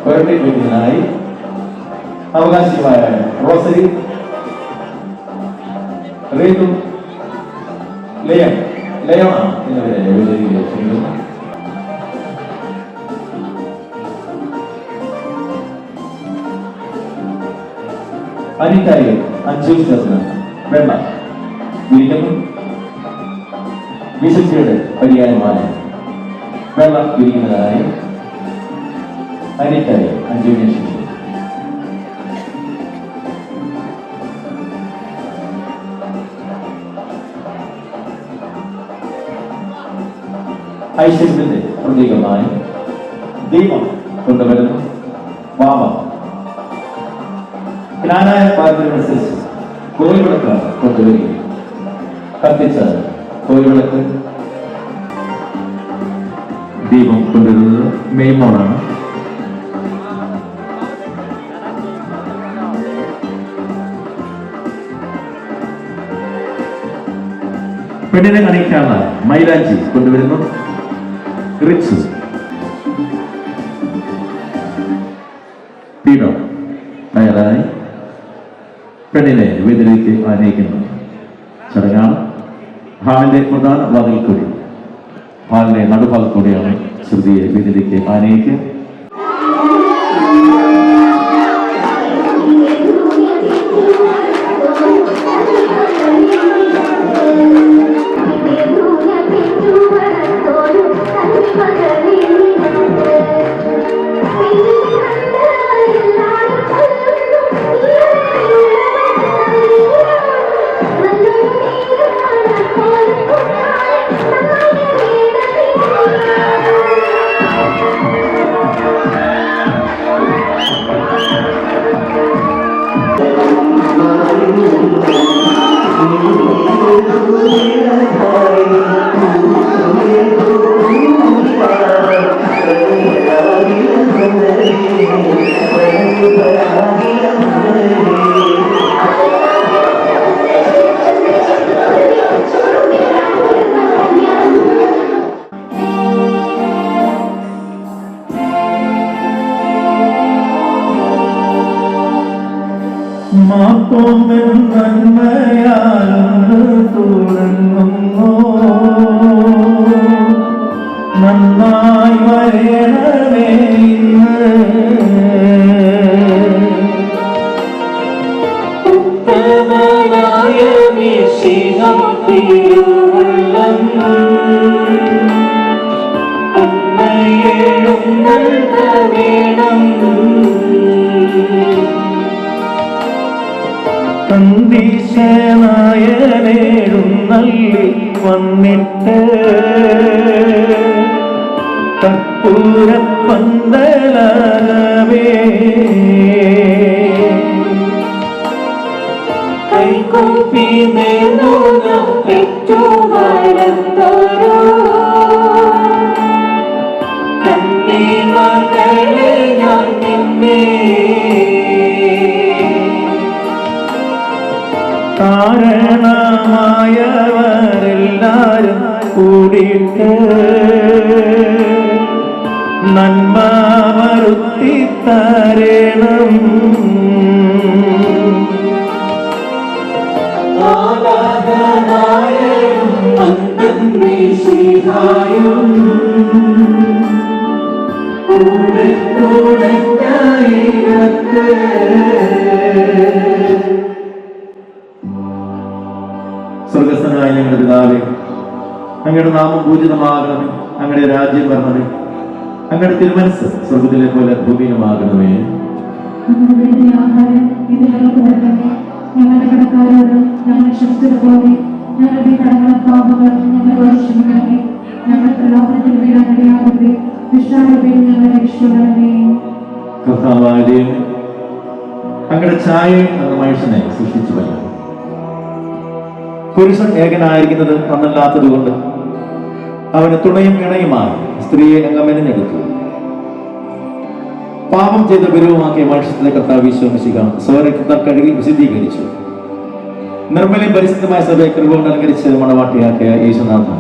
പുരട്ടി വയ്ക്കുന്നതിനായി അവകാശിയുമായ റോസരി, റീതു, ലയോണ എന്നിവരെ ചെയ്യുന്നു. അനിക്കായി 5 ചേർന്ന് വെള്ള വിരിക്കുന്നു. വിശുദ്ധിയുടെ പര്യായമായ വെള്ളം വിരിക്കുന്നതിനായി അനിക്കായി 5 നിമിഷം. ഐശ്വര്യത്തിന്റെ പ്രതീകമായി ദീപം കൊണ്ടുവരുന്നു. വാമ ജ്ഞാനായ പാരമ്പര്യമനുസരിച്ച് കോൽവിളക്ക് കൊണ്ടുവരികയും കത്തിച്ച കോൽവിളക്ക് ദീപം കൊണ്ടുവരുന്നത് മെയ്മോളാണ്. പെണ്ണിനെ അണിയിക്കാനുള്ള മൈലാഞ്ചി കൊണ്ടുവരുന്നു. റിച്ച് പീഠം തയ്യാറായി പെണ്ണിനെ വേദിയിലേക്ക് ആനയിക്കുന്നു. ചടങ്ങാണ്. ഹാളിന്റെ പ്രധാന വാതിൽ കൂടി ഹാളിന്റെ നടുഭാഗം കൂടിയാണ് ശ്രുതിയെ വേദിയിലേക്ക് ആനയിക്കുക. നന്നായി വരണമേ ഉത്തമനായ മിശിഹം തിരുവുള്ളം അമ്മയെഴുന്നേൽക്ക വേണം സന്ദേശനായനേഴുന്നള്ളി വന്നിട്ട് കർപ്പൂരപ്പന്തലവേ കൈകൂപ്പി നേർന്ന പെറ്റുവരത്തോരോ കണ്ണീ മകളെ ഞാൻ നിന്നെ കാരണമായവരെല്ലാരും കൂടിയിട്ട് നന്മ വരുത്തി തരണം. സ്വർഗസ്ഥനായ ഞങ്ങളുടെ പിതാവേ, അങ്ങയുടെ നാമം പൂജിതമാകണമേ, അങ്ങയുടെ രാജ്യം വരണമേ, അങ്ങയുടെ തിരുമനസ് സ്വർഗത്തിലെ പോലെ ഭൂമിയിലുമാകണമേ. ഞങ്ങളുടെ കടക്കാരോട് ഞങ്ങൾ ക്ഷമിച്ചതുപോലെ ഞങ്ങളുടെ കടങ്ങളും പാപങ്ങളും ഞങ്ങളോട് ക്ഷമിക്കണമേ. ഞങ്ങൾ പ്രലോഭനത്തിൽ വീഴാനിടയാകരുതേ, ദുഷ്ടാരൂപയിൽ ഞങ്ങളെ രക്ഷിക്കണമേ. കർത്താവായ ദൈവമേ, അങ്ങയുടെ ഛായയിൽ അങ്ങ് മനുഷ്യനെ സൃഷ്ടിച്ചുവല്ലോ. പുരുഷൻ ഏകനായിരിക്കുന്നത് നന്നല്ലാത്തത് കൊണ്ട് അവന് തുണയും ഇണയുമായി സ്ത്രീയെ അങ്ങ് മെനഞ്ഞെടുത്തു. പാപം ചെയ്ത ഗുരുവുമാക്കിയ മനുഷ്യത്തിന്റെ കർത്താവ് ഈശോമിശിഹ സ്വരക്തത്താൽ കഴുകി വിശദീകരിച്ചു. നിർമ്മലയും പരിശുദ്ധമായ സഭയെ കൃപ കൊണ്ട് അലങ്കരിച്ച് മണവാട്ടിയാക്കിയ യേശുനാഥൻ,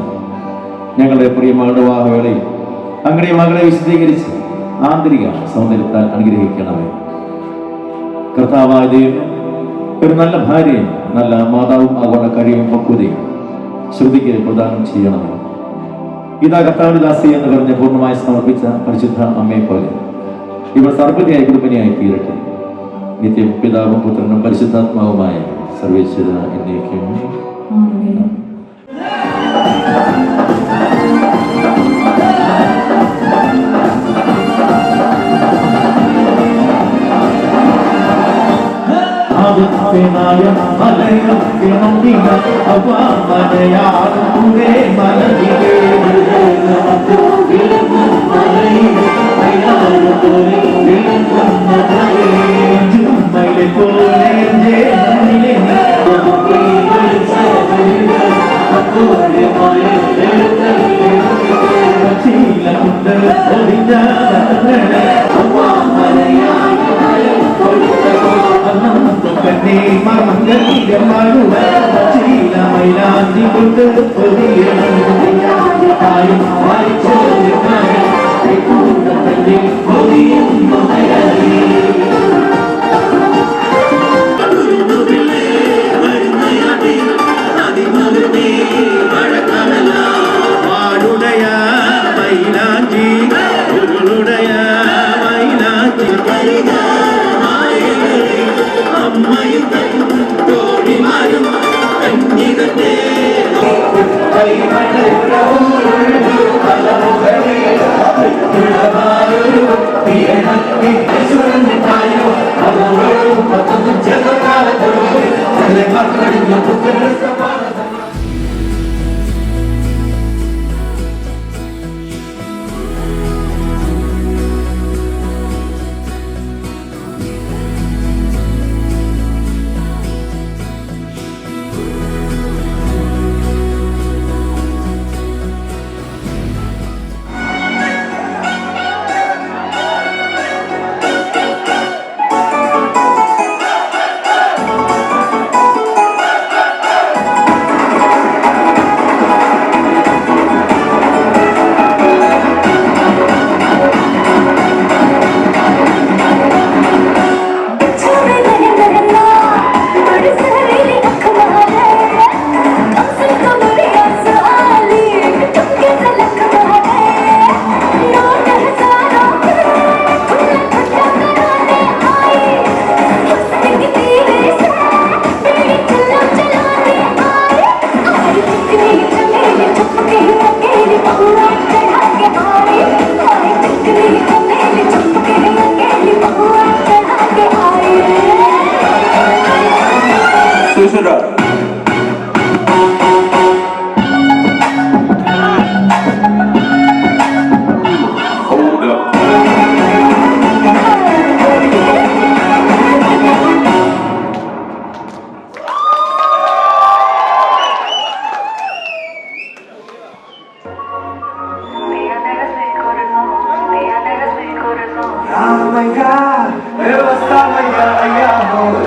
ഞങ്ങളുടെ പ്രിയ മകളുടെ വിവാഹവേളയിൽ അങ്ങയുടെ മകളെ വിശദീകരിച്ച് ആന്തരിക സൗന്ദര്യത്താൽ അനുഗ്രഹിക്കണമേ. കർത്താവായ ദൈവമേ, ഒരു നല്ല ഭാര്യയും നല്ല മാതാവും ആകുന്ന കഴിയും പക്വതയും ശ്രുതിക്ക് പ്രദാനം ചെയ്യണമേ. ഇതാ കർത്താവിന്റെ ദാസി എന്ന് പറഞ്ഞ് പൂർണ്ണമായി സമർപ്പിച്ച പരിശുദ്ധ അമ്മയെ പോലെ ഇവർ സർവ്വതിയായി കുടുംബിനിയായി തീരട്ടെ. നിത്യം പിതാവും പുത്രനും പരിശുദ്ധാത്മാവുമായ സർവേശ്വര എന്നേക്കും.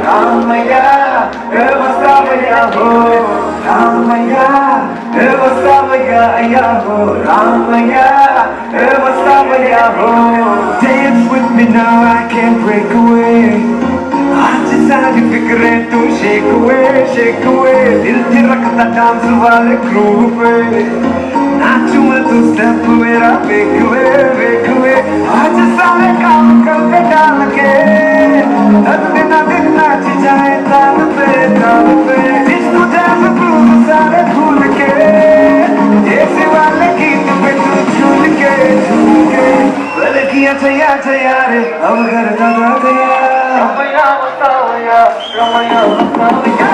Ramaya, Yahoo, Ramaya, Evasavaya, Yahoo, Ramaya, Evasavaya, dance with me now, I can't break away. आज सारी फिक्रें तू shake away, दिल की रखता डांस वाले ग्रूव पे, नाचू मैं तू स्टेप मेरा वेक वे, आज सारे काम कर पे डाल के, दिन नाच जाए ताल पे, इसको जैसे ग्रूव सारे भूल के, जैसे वाले गीत पे तू झूल के, लड़कियां चया रे, अब करता दया, रमैया बतावया, रमैया बतावया।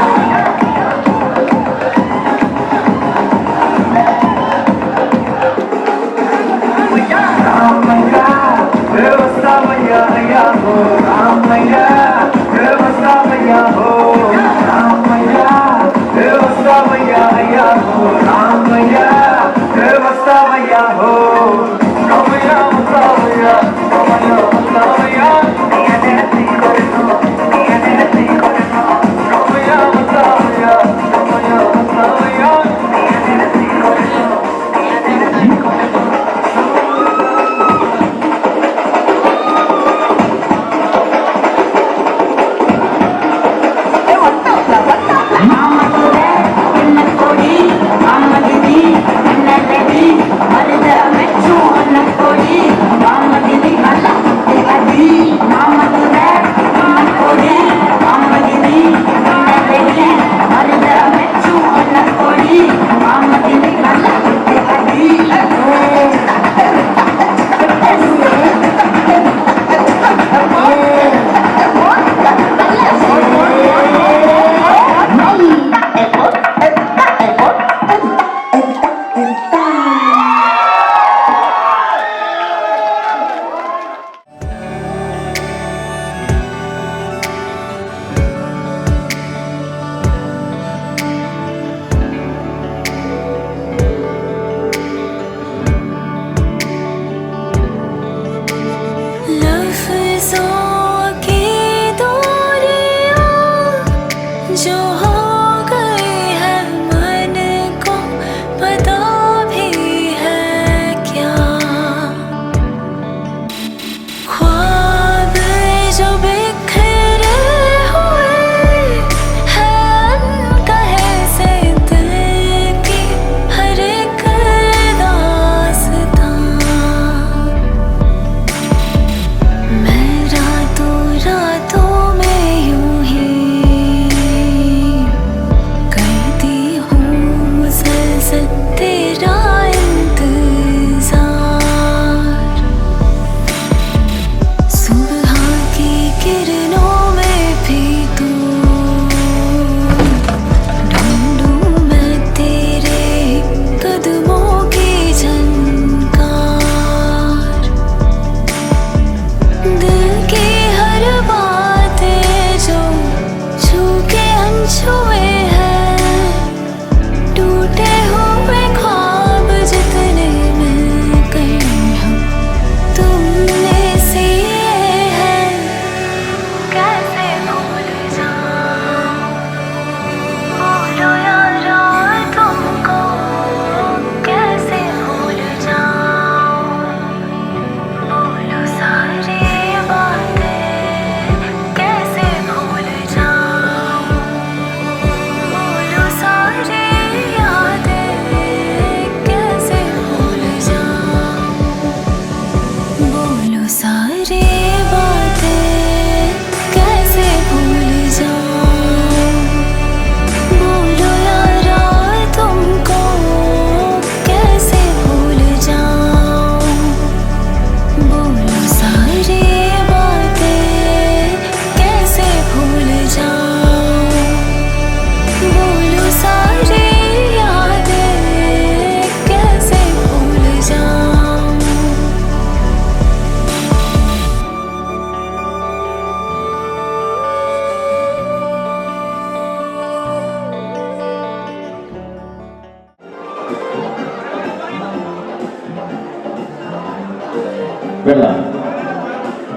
വെള്ളം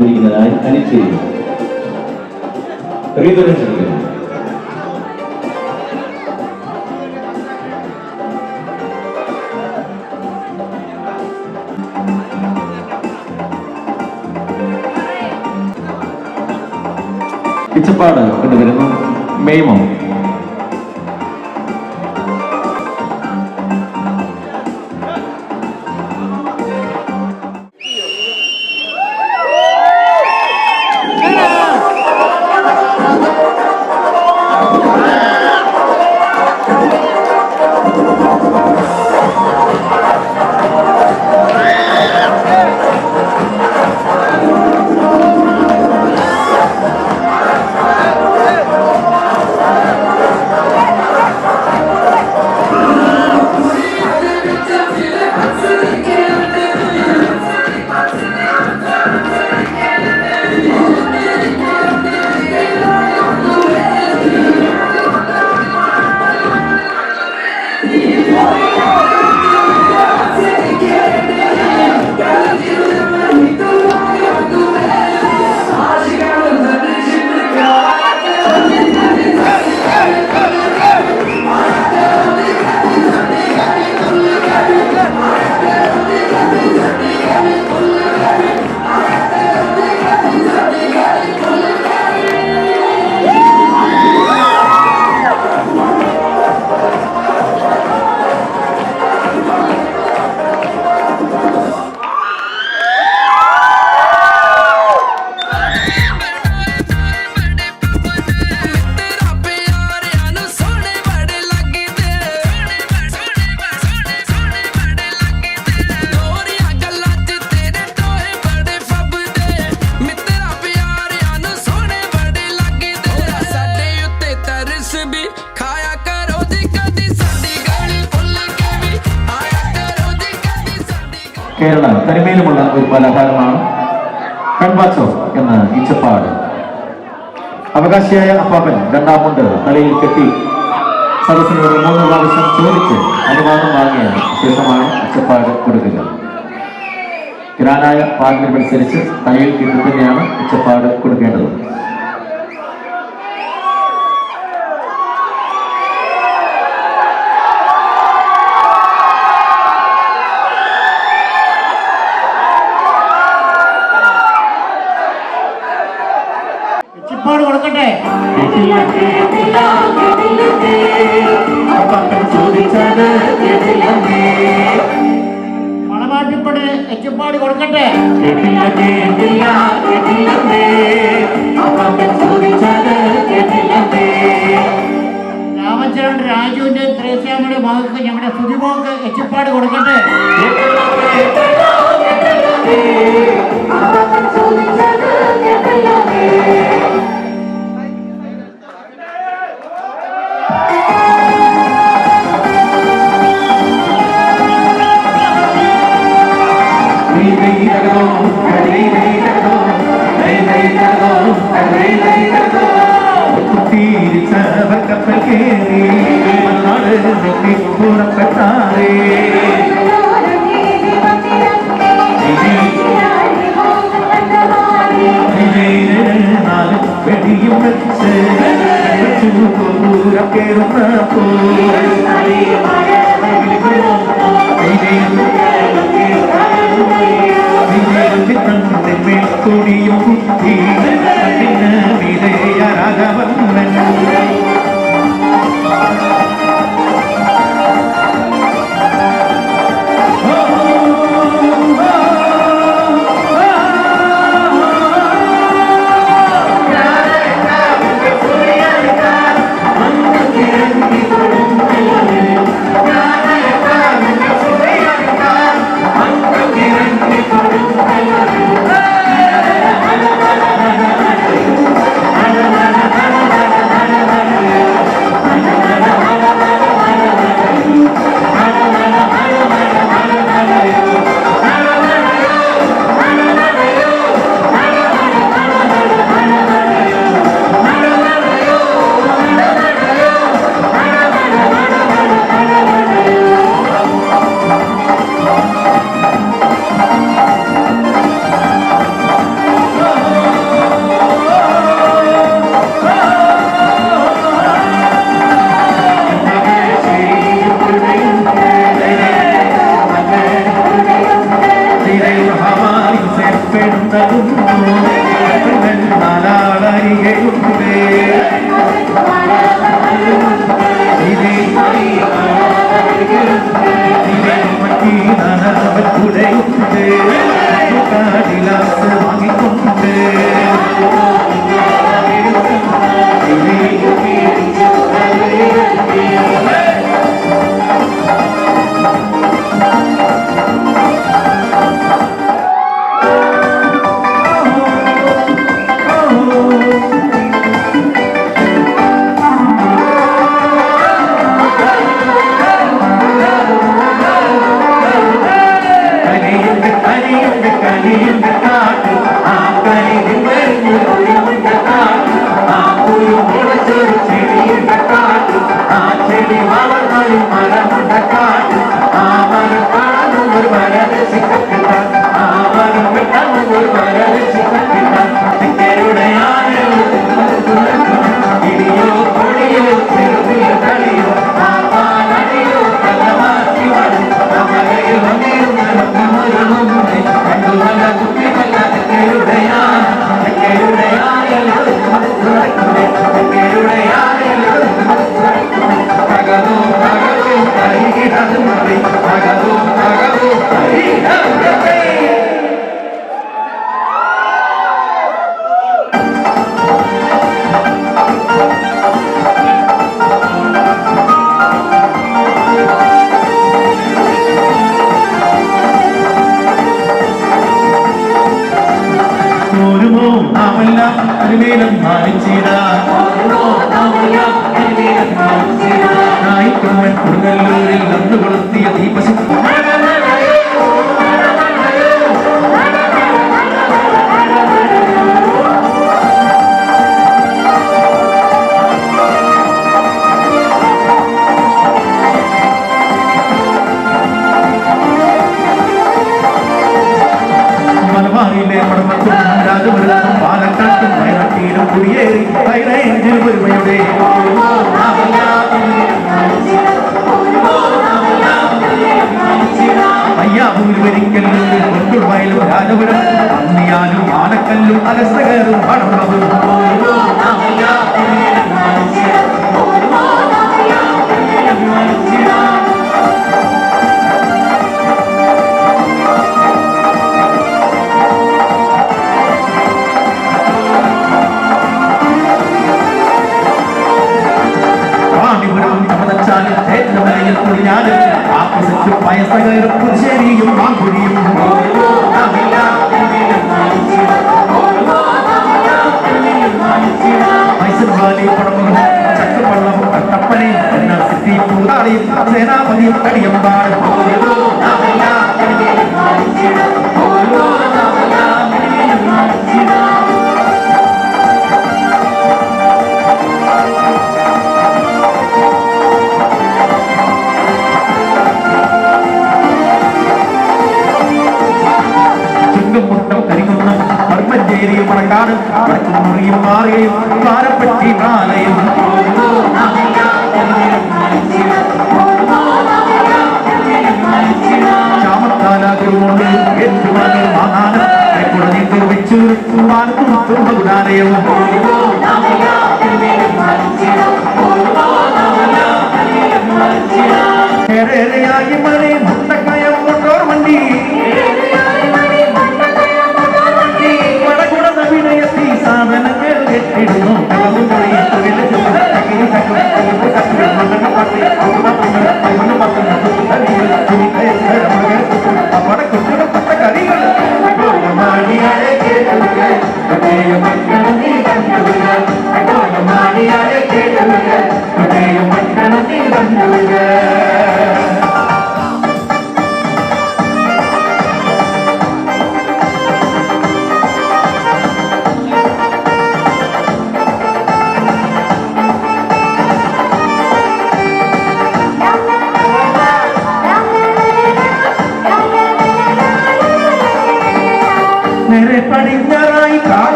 ഇരിക്കുന്നതായി അനിശ്ചയിക്കും. ഇച്ചപ്പാട് കൊണ്ടുവരുന്നു. മെയ്മോ കേരള തനിമയിലുമുള്ള ഒരു പലഹാരമാണ് കൺവാച്ചോ എന്ന ഇച്ചപ്പാട്. അവകാശിയായ അപ്പാപ്പൻ രണ്ടാമുണ്ട് തലയിൽ കെട്ടി സദസ്സിനോട് 3 പ്രാവശ്യം ചോദിച്ച് അനുവാദം വാങ്ങിയ ശേഷമാണ് ഇച്ചപ്പാട് കൊടുക്കുക. ഗ്രാനായ പാരമ്പര്യമനുസരിച്ച് തലയിൽ കെട്ടി തന്നെയാണ് ഇച്ചപ്പാട് കൊടുക്കേണ്ടത്. കൊടുക്കട്ടെ. മണവാട്ടിപ്പടി എച്ചപ്പാട് കൊടുക്കട്ടെ. രാമചന്ദ്രൻ രാജുവിന്റെ ത്രേസ്യാമ്മയുടെ മകൾക്ക് ഞങ്ങളുടെ സുതിമോക്ക് എച്ചപ്പാട് കൊടുക്കട്ടെ. നാലാളരികയുണ്ടേ Maria,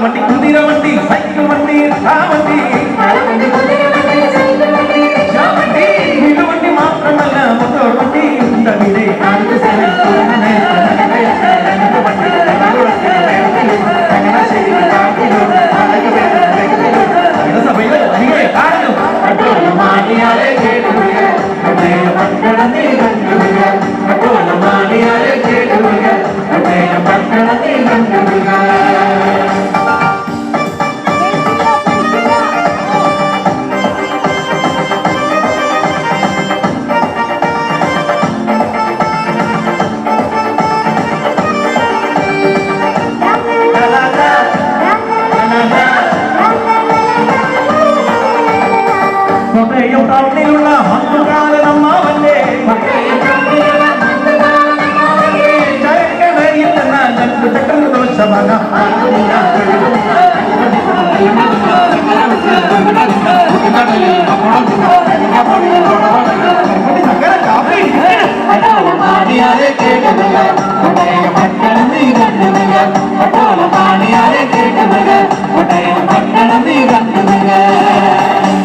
കാളവണ്ടി കുതിരവണ്ടി സൈക്കിൾ വണ്ടി വണ്ടി വീടുവണ്ടി മാത്രമല്ല മോട്ടോർ വണ്ടി ഉണ്ടവിടെ സഭയിലെ അധികരെ കാണുന്നു മാനിയാലെ കേട്ടുക പട്ടണ നീ കണ്ടുക മാനിയാലെ കേട്ടുക പട്ടണ നീ കണ്ടുക ടൗണിലുള്ള മണ്ണുകാലനമ്മാവന്റെ ചരക്കടയിൽ ദോഷമക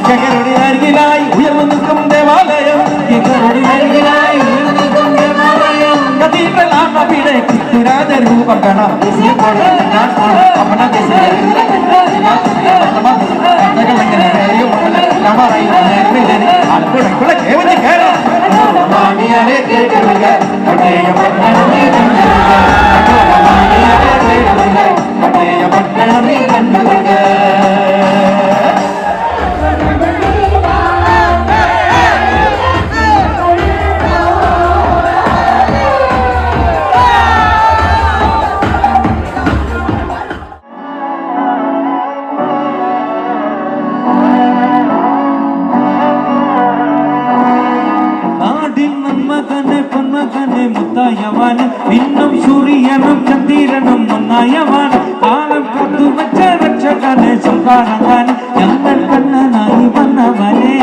ചകരുടെ അരികിലായി ഉയർന്നു നിൽക്കും ദേവാലയം കത്തീഡ്രലാണവിടെ കിത്തുരാജ രൂപം കാണാം ആലപ്പുഴക്കുള്ള കേവലി കയറാം പട്ടണം കണ്ടുക ഇന്നും സൂര്യനും ചന്ദ്രനും ഒന്നായവാൻ കാലം കത്തു വച്ച രക്ഷകനെ സംഹാരകാൻ ഞങ്ങൾ കണ്ണനായി വന്നവനെ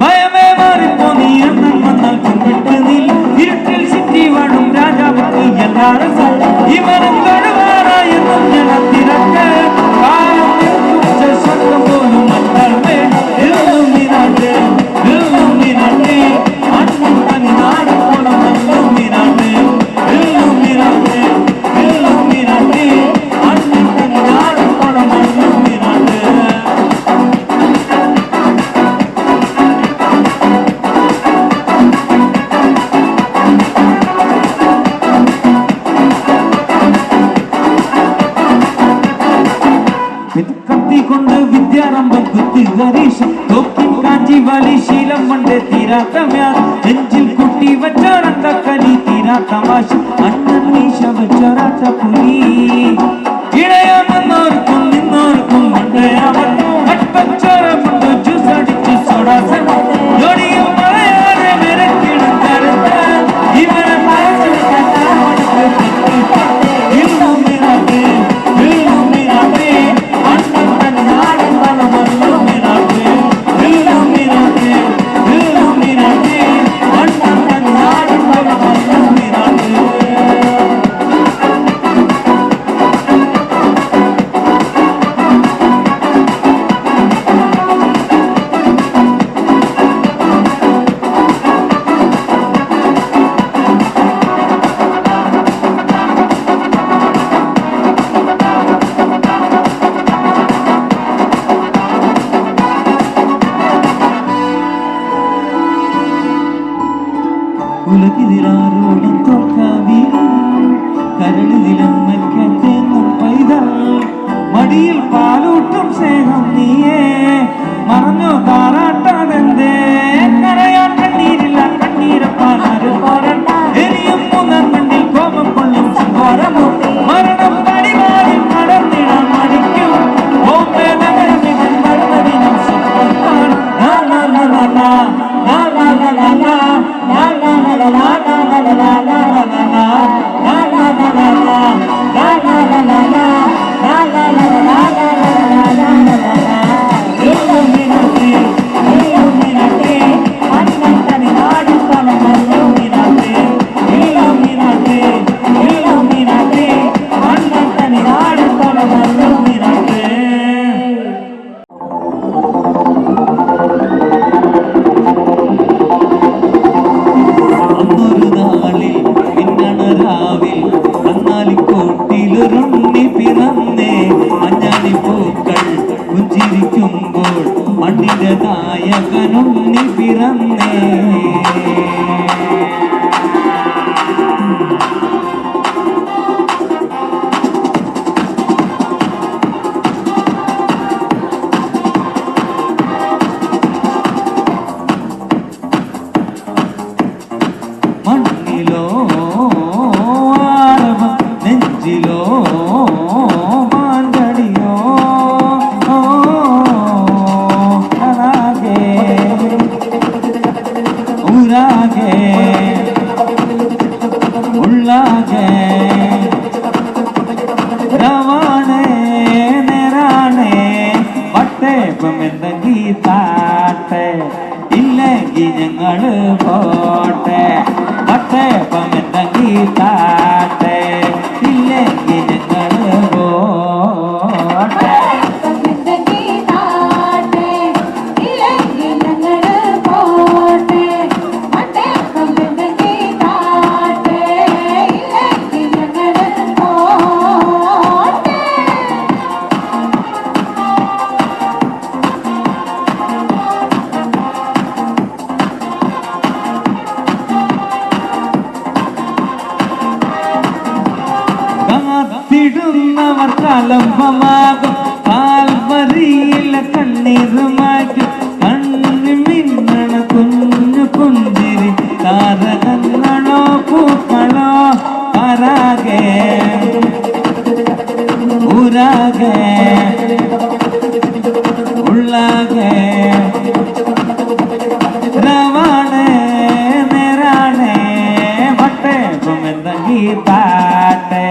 ഭയമേ മാറിപ്പോ നീ എണ്ണം വന്നാൽ പിൻവിട്ട് നീ ഇരുട്ടിൽ സിറ്റി വാഴും രാജാവുക്ക് എല്ലാരും ഇവനും കഴിവാറായെന്നും ജനത്തിരക്ക് കാലം നിർത്തുവച്ച സ്വർഗം പോലും മറ്റേ ഇല്ലുമിനാട്ടെ അന്നും തനി നാട് പോണം ഇല്ലുമിനാട്ടെ അന്നും തനി നാട് പോണം ഇല്ലുമിനാട്ടെ കത്തിക്കൊണ്ട് വിദ്യാരംഭം കുത്തി ഹരീഷ് തോക്കിൻ കാഞ്ചി വലി ശീലം കൊണ്ട് തീരാത്ത വ്യാധി നെഞ്ചിൽ കുട്ടി വെച്ചോരണ്ട കലി തീരാത്ത വാശി അണ്ണൻ മീശ വെച്ചൊരാട്ട പുലി ഇടയാമെന്നോർക്കും നിന്നോർക്കും മണ്ടയാവൻ അട്ടച്ചോരമുണ്ട് ജ്യൂസ് അടിച്ച് സോഡാസൻ ജോഡിയിൽ മലയാറെ വിരക്കിടും കരുത്ത് ഇവരെ ഉലകിതിലാരോടും തോൽക്കാവീരും കരളിതിലും മരിക്കറ്റെന്നും പൈതൽ മടിയിൽ പാലൂട്ടും സ്നേഹം നീയേ മറഞ്ഞോ താറാട്ടാതെന്തേ കരയാൻ കണ്ണീരില്ല കണ്ണീരപ്പാനാരും പോരണ്ട ഇനിയും മൂന്നാം കണ്ടിൽ കോപം കൊള്ളും സംഘോരമോ മരണം പടിമാറി കടന്നിടാൻ മടിക്കും ബോംബെ നഗരമിവൻ വരുന്നതിനും സുഖമാണ് മാകുമാകും കാൽവരിയില കണ്ണീരുമാക്കും കണ്ണു മിന്നണ കുഞ്ഞു പുഞ്ചിരി താരകങ്ങളോ പൂക്കളോ പരാഗേ ഊരാകെ ഉള്ളാകെ രവാണേ നേരാണേ പട്ടേ എന്തെങ്കി പാട്ടെ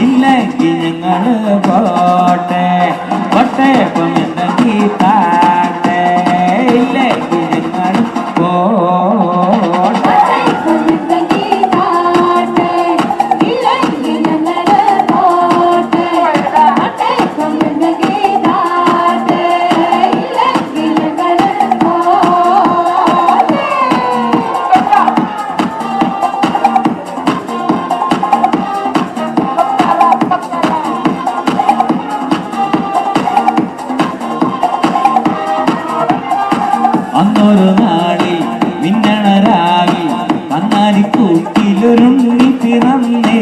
ഇല്ലെങ്കിൽ ഞങ്ങള് പോട്ടെ പട്ടേ എന്തെങ്കി പാട്ടെ ഇല്ലെങ്കിൽ ഞങ്ങള് പോട്ടെ. അന്നൊരു നാളിൽ മിന്നണരാവിൽ കന്നാലിക്കൂട്ടിലൊരുണ്ണി പിറന്നേ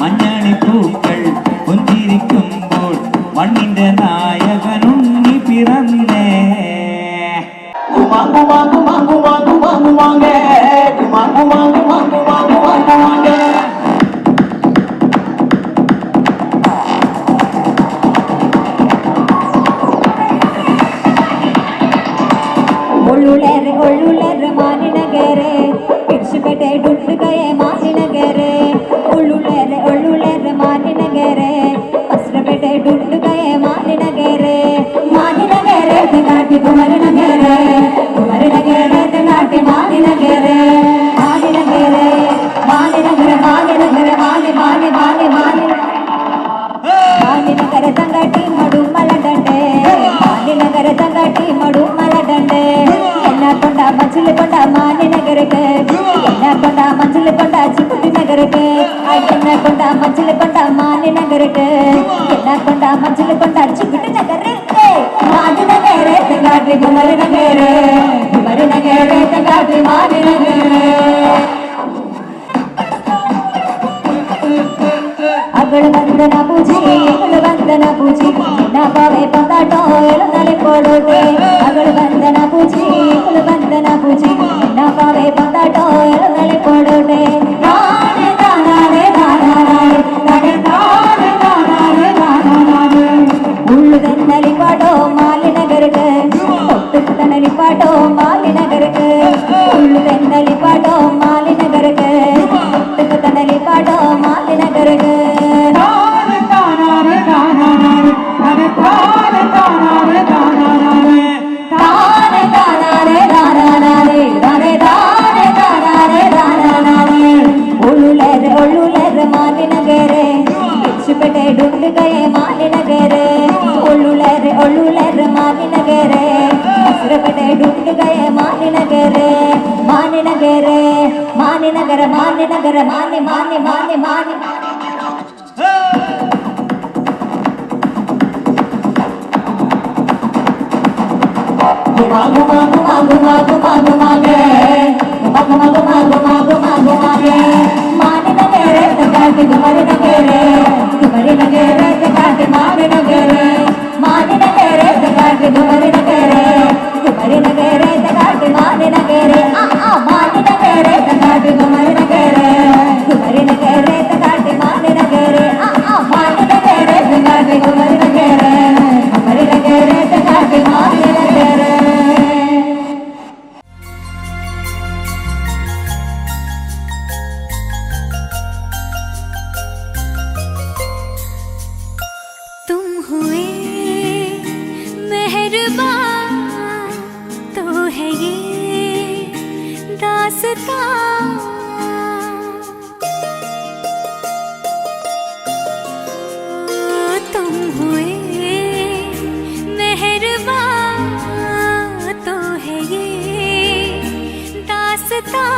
മഞ്ഞണിപ്പൂക്കൾ പുഞ്ചിരിക്കുമ്പോൾ മണ്ണിന്റെ നായകനുണ്ണി പിറന്നേ. ಒಳ್ಳುಳರೆ ಮಾನಿನಗೆರೆ ಪಿಡ್ಸುಕಟೆ ಡುಂಡುಗಯೆ ಮಾನಿನಗೆರೆ ಒಳ್ಳುಳರೆ ಮಾನಿನಗೆರೆ ಹಸ್ರಪೇಟೆ ಡುಂಡುಗಯೆ ಮಾನಿನಗೆರೆ ತೆಗಾಟಿ ಕುಮರಿನಗೆರೆ ತೆಗಾಟಿ ಮಾನಿನಗೆರೆ ಮಾನಿನಗರ ತಂಗಟಿ ಮಡು ಮಲದಂಡೆ ಮಾನಿನಗರ ತಂಗಟಿ ಮಡು ಮಲದಂಡೆ ಎಲ್ಲ ಕೊಂಡ ಮಂಜಿಲು ಕೊಂಡ ಮಾನಿನಗರಕ್ಕೆ ಎಲ್ಲ ಕೊಂಡ ಮಂಜಿಲು ಕೊಂಡ ಚಿಕ್ಕುಟಿ ನಗರಕ್ಕೆ ಎಲ್ಲ ಕೊಂಡ ಮಂಜಿಲು ಕೊಂಡ ಮಾನಿನಗರಕ್ಕೆ ಎಲ್ಲ ಕೊಂಡ ಮಂಜಿಲು ಕೊಂಡ ಚಿಕ್ಕುಟಿ ನಗರಕ್ಕೆ ಮಾನಿನಗರೆ ತೆಗಾಟಿ ಕುಮರಿನಗೆರೆ ತೆಗಾಟಿ ಮಾನಿನಗೆರೆ ಅಗಳು ಬಂದನ ಪೂಜಿ ಬಾವೆ ಪಂಗಾಟೋ ಎಳುನಲೆ ಕೊಡೋಟೆ ಅಗಳು ಬಂದನ ಪೂಜಿ ಬಾವೆ ಪಂಗಾಟೋ ಎಳುನಲೆ ಕೊಡೋಟೆ ಉಳ್ಳುದನ್ನಲಿ ಪಾಡೋ ಮಾಲಿನಗರಕ್ಕೆ ಒಟ್ಟುತನಲಿ ಪಾಡೋ ಮಾಲಿನಗರಕ್ಕೆ ಉಳ್ಳುದನ್ನಲಿ ಪಾಡೋ ಮಾಲಿನಗರಕ್ಕೆ ಒಟ್ಟುತನಲಿ ಪಾಡೋ ಮಾಲಿನಗರಕ್ಕೆ ಒಳ್ಳುಳರೆ ಮಾಲಿನಗೆರೆ ಪಿಡ್ಸುಕಟೆ ಡುಂಡುಗಯೆ ಮಾಲಿನಗೆರೆ ಒಳ್ಳುಳರೆ ಮಾಲಿನಗೆರೆ ಹಸ್ರಪೇಟೆ ಡುಂಡುಗಯೆ ಮಾಲಿನಗೆರೆ ಮಾನಿನಗರ ಮಾನಿ ಮಾನಿನಗೆರೆ ತೆಗಾಟಿ ಕುಮರಿನಗೆರೆ ತೆಗಾಟಿ ಮಾನಿನಗೆರೆ ಮಾನಿನಗೆರೆ ತೆಗಾಟಿ ಕುಮರಿನಗೆರೆ ತೆಗಾಟಿ ಮಾನಿನಗೆರೆ ಮಾನಿನಗೆರೆ ತೆಗಾಟಿ ಕುಮರಿನಗೆರೆ ತೆಗಾಟಿ ಮಾನಿನಗೆರೆ ಮಾನಿನಗೆರೆ ತೆಗಾಟಿ ಕುಮರಿನಗೆರೆ ತೆಗಾಟಿ ಮಾನಿನಗೆರೆ. तुम हुए मेहरबान तो है ये दास्तां तुम हुए मेहरबान तो है ये दास्तां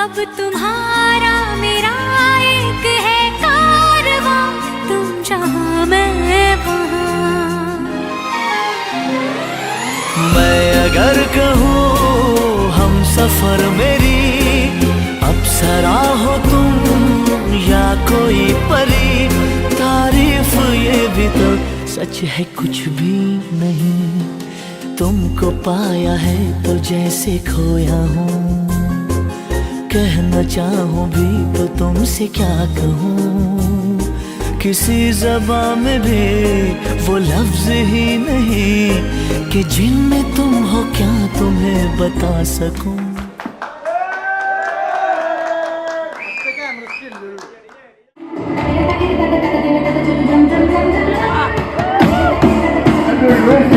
अब तुम्हारा मेरा एक है कारवां तुम जहाँ मैं मैं अगर कहूँ हम सफर मेरी अप्सरा हो तुम या कोई परी तारीफ ये भी तो सच है कुछ भी नहीं, तुमको पाया है तो जैसे खोया हूँ, कहना चाहूँ भी तो तुमसे क्या कहूँ, किसी ज़बान में भी वो लफ्ज़ ही नहीं कि जिनमें तुम हो क्या तुम्हें बता सकूं। Thank you.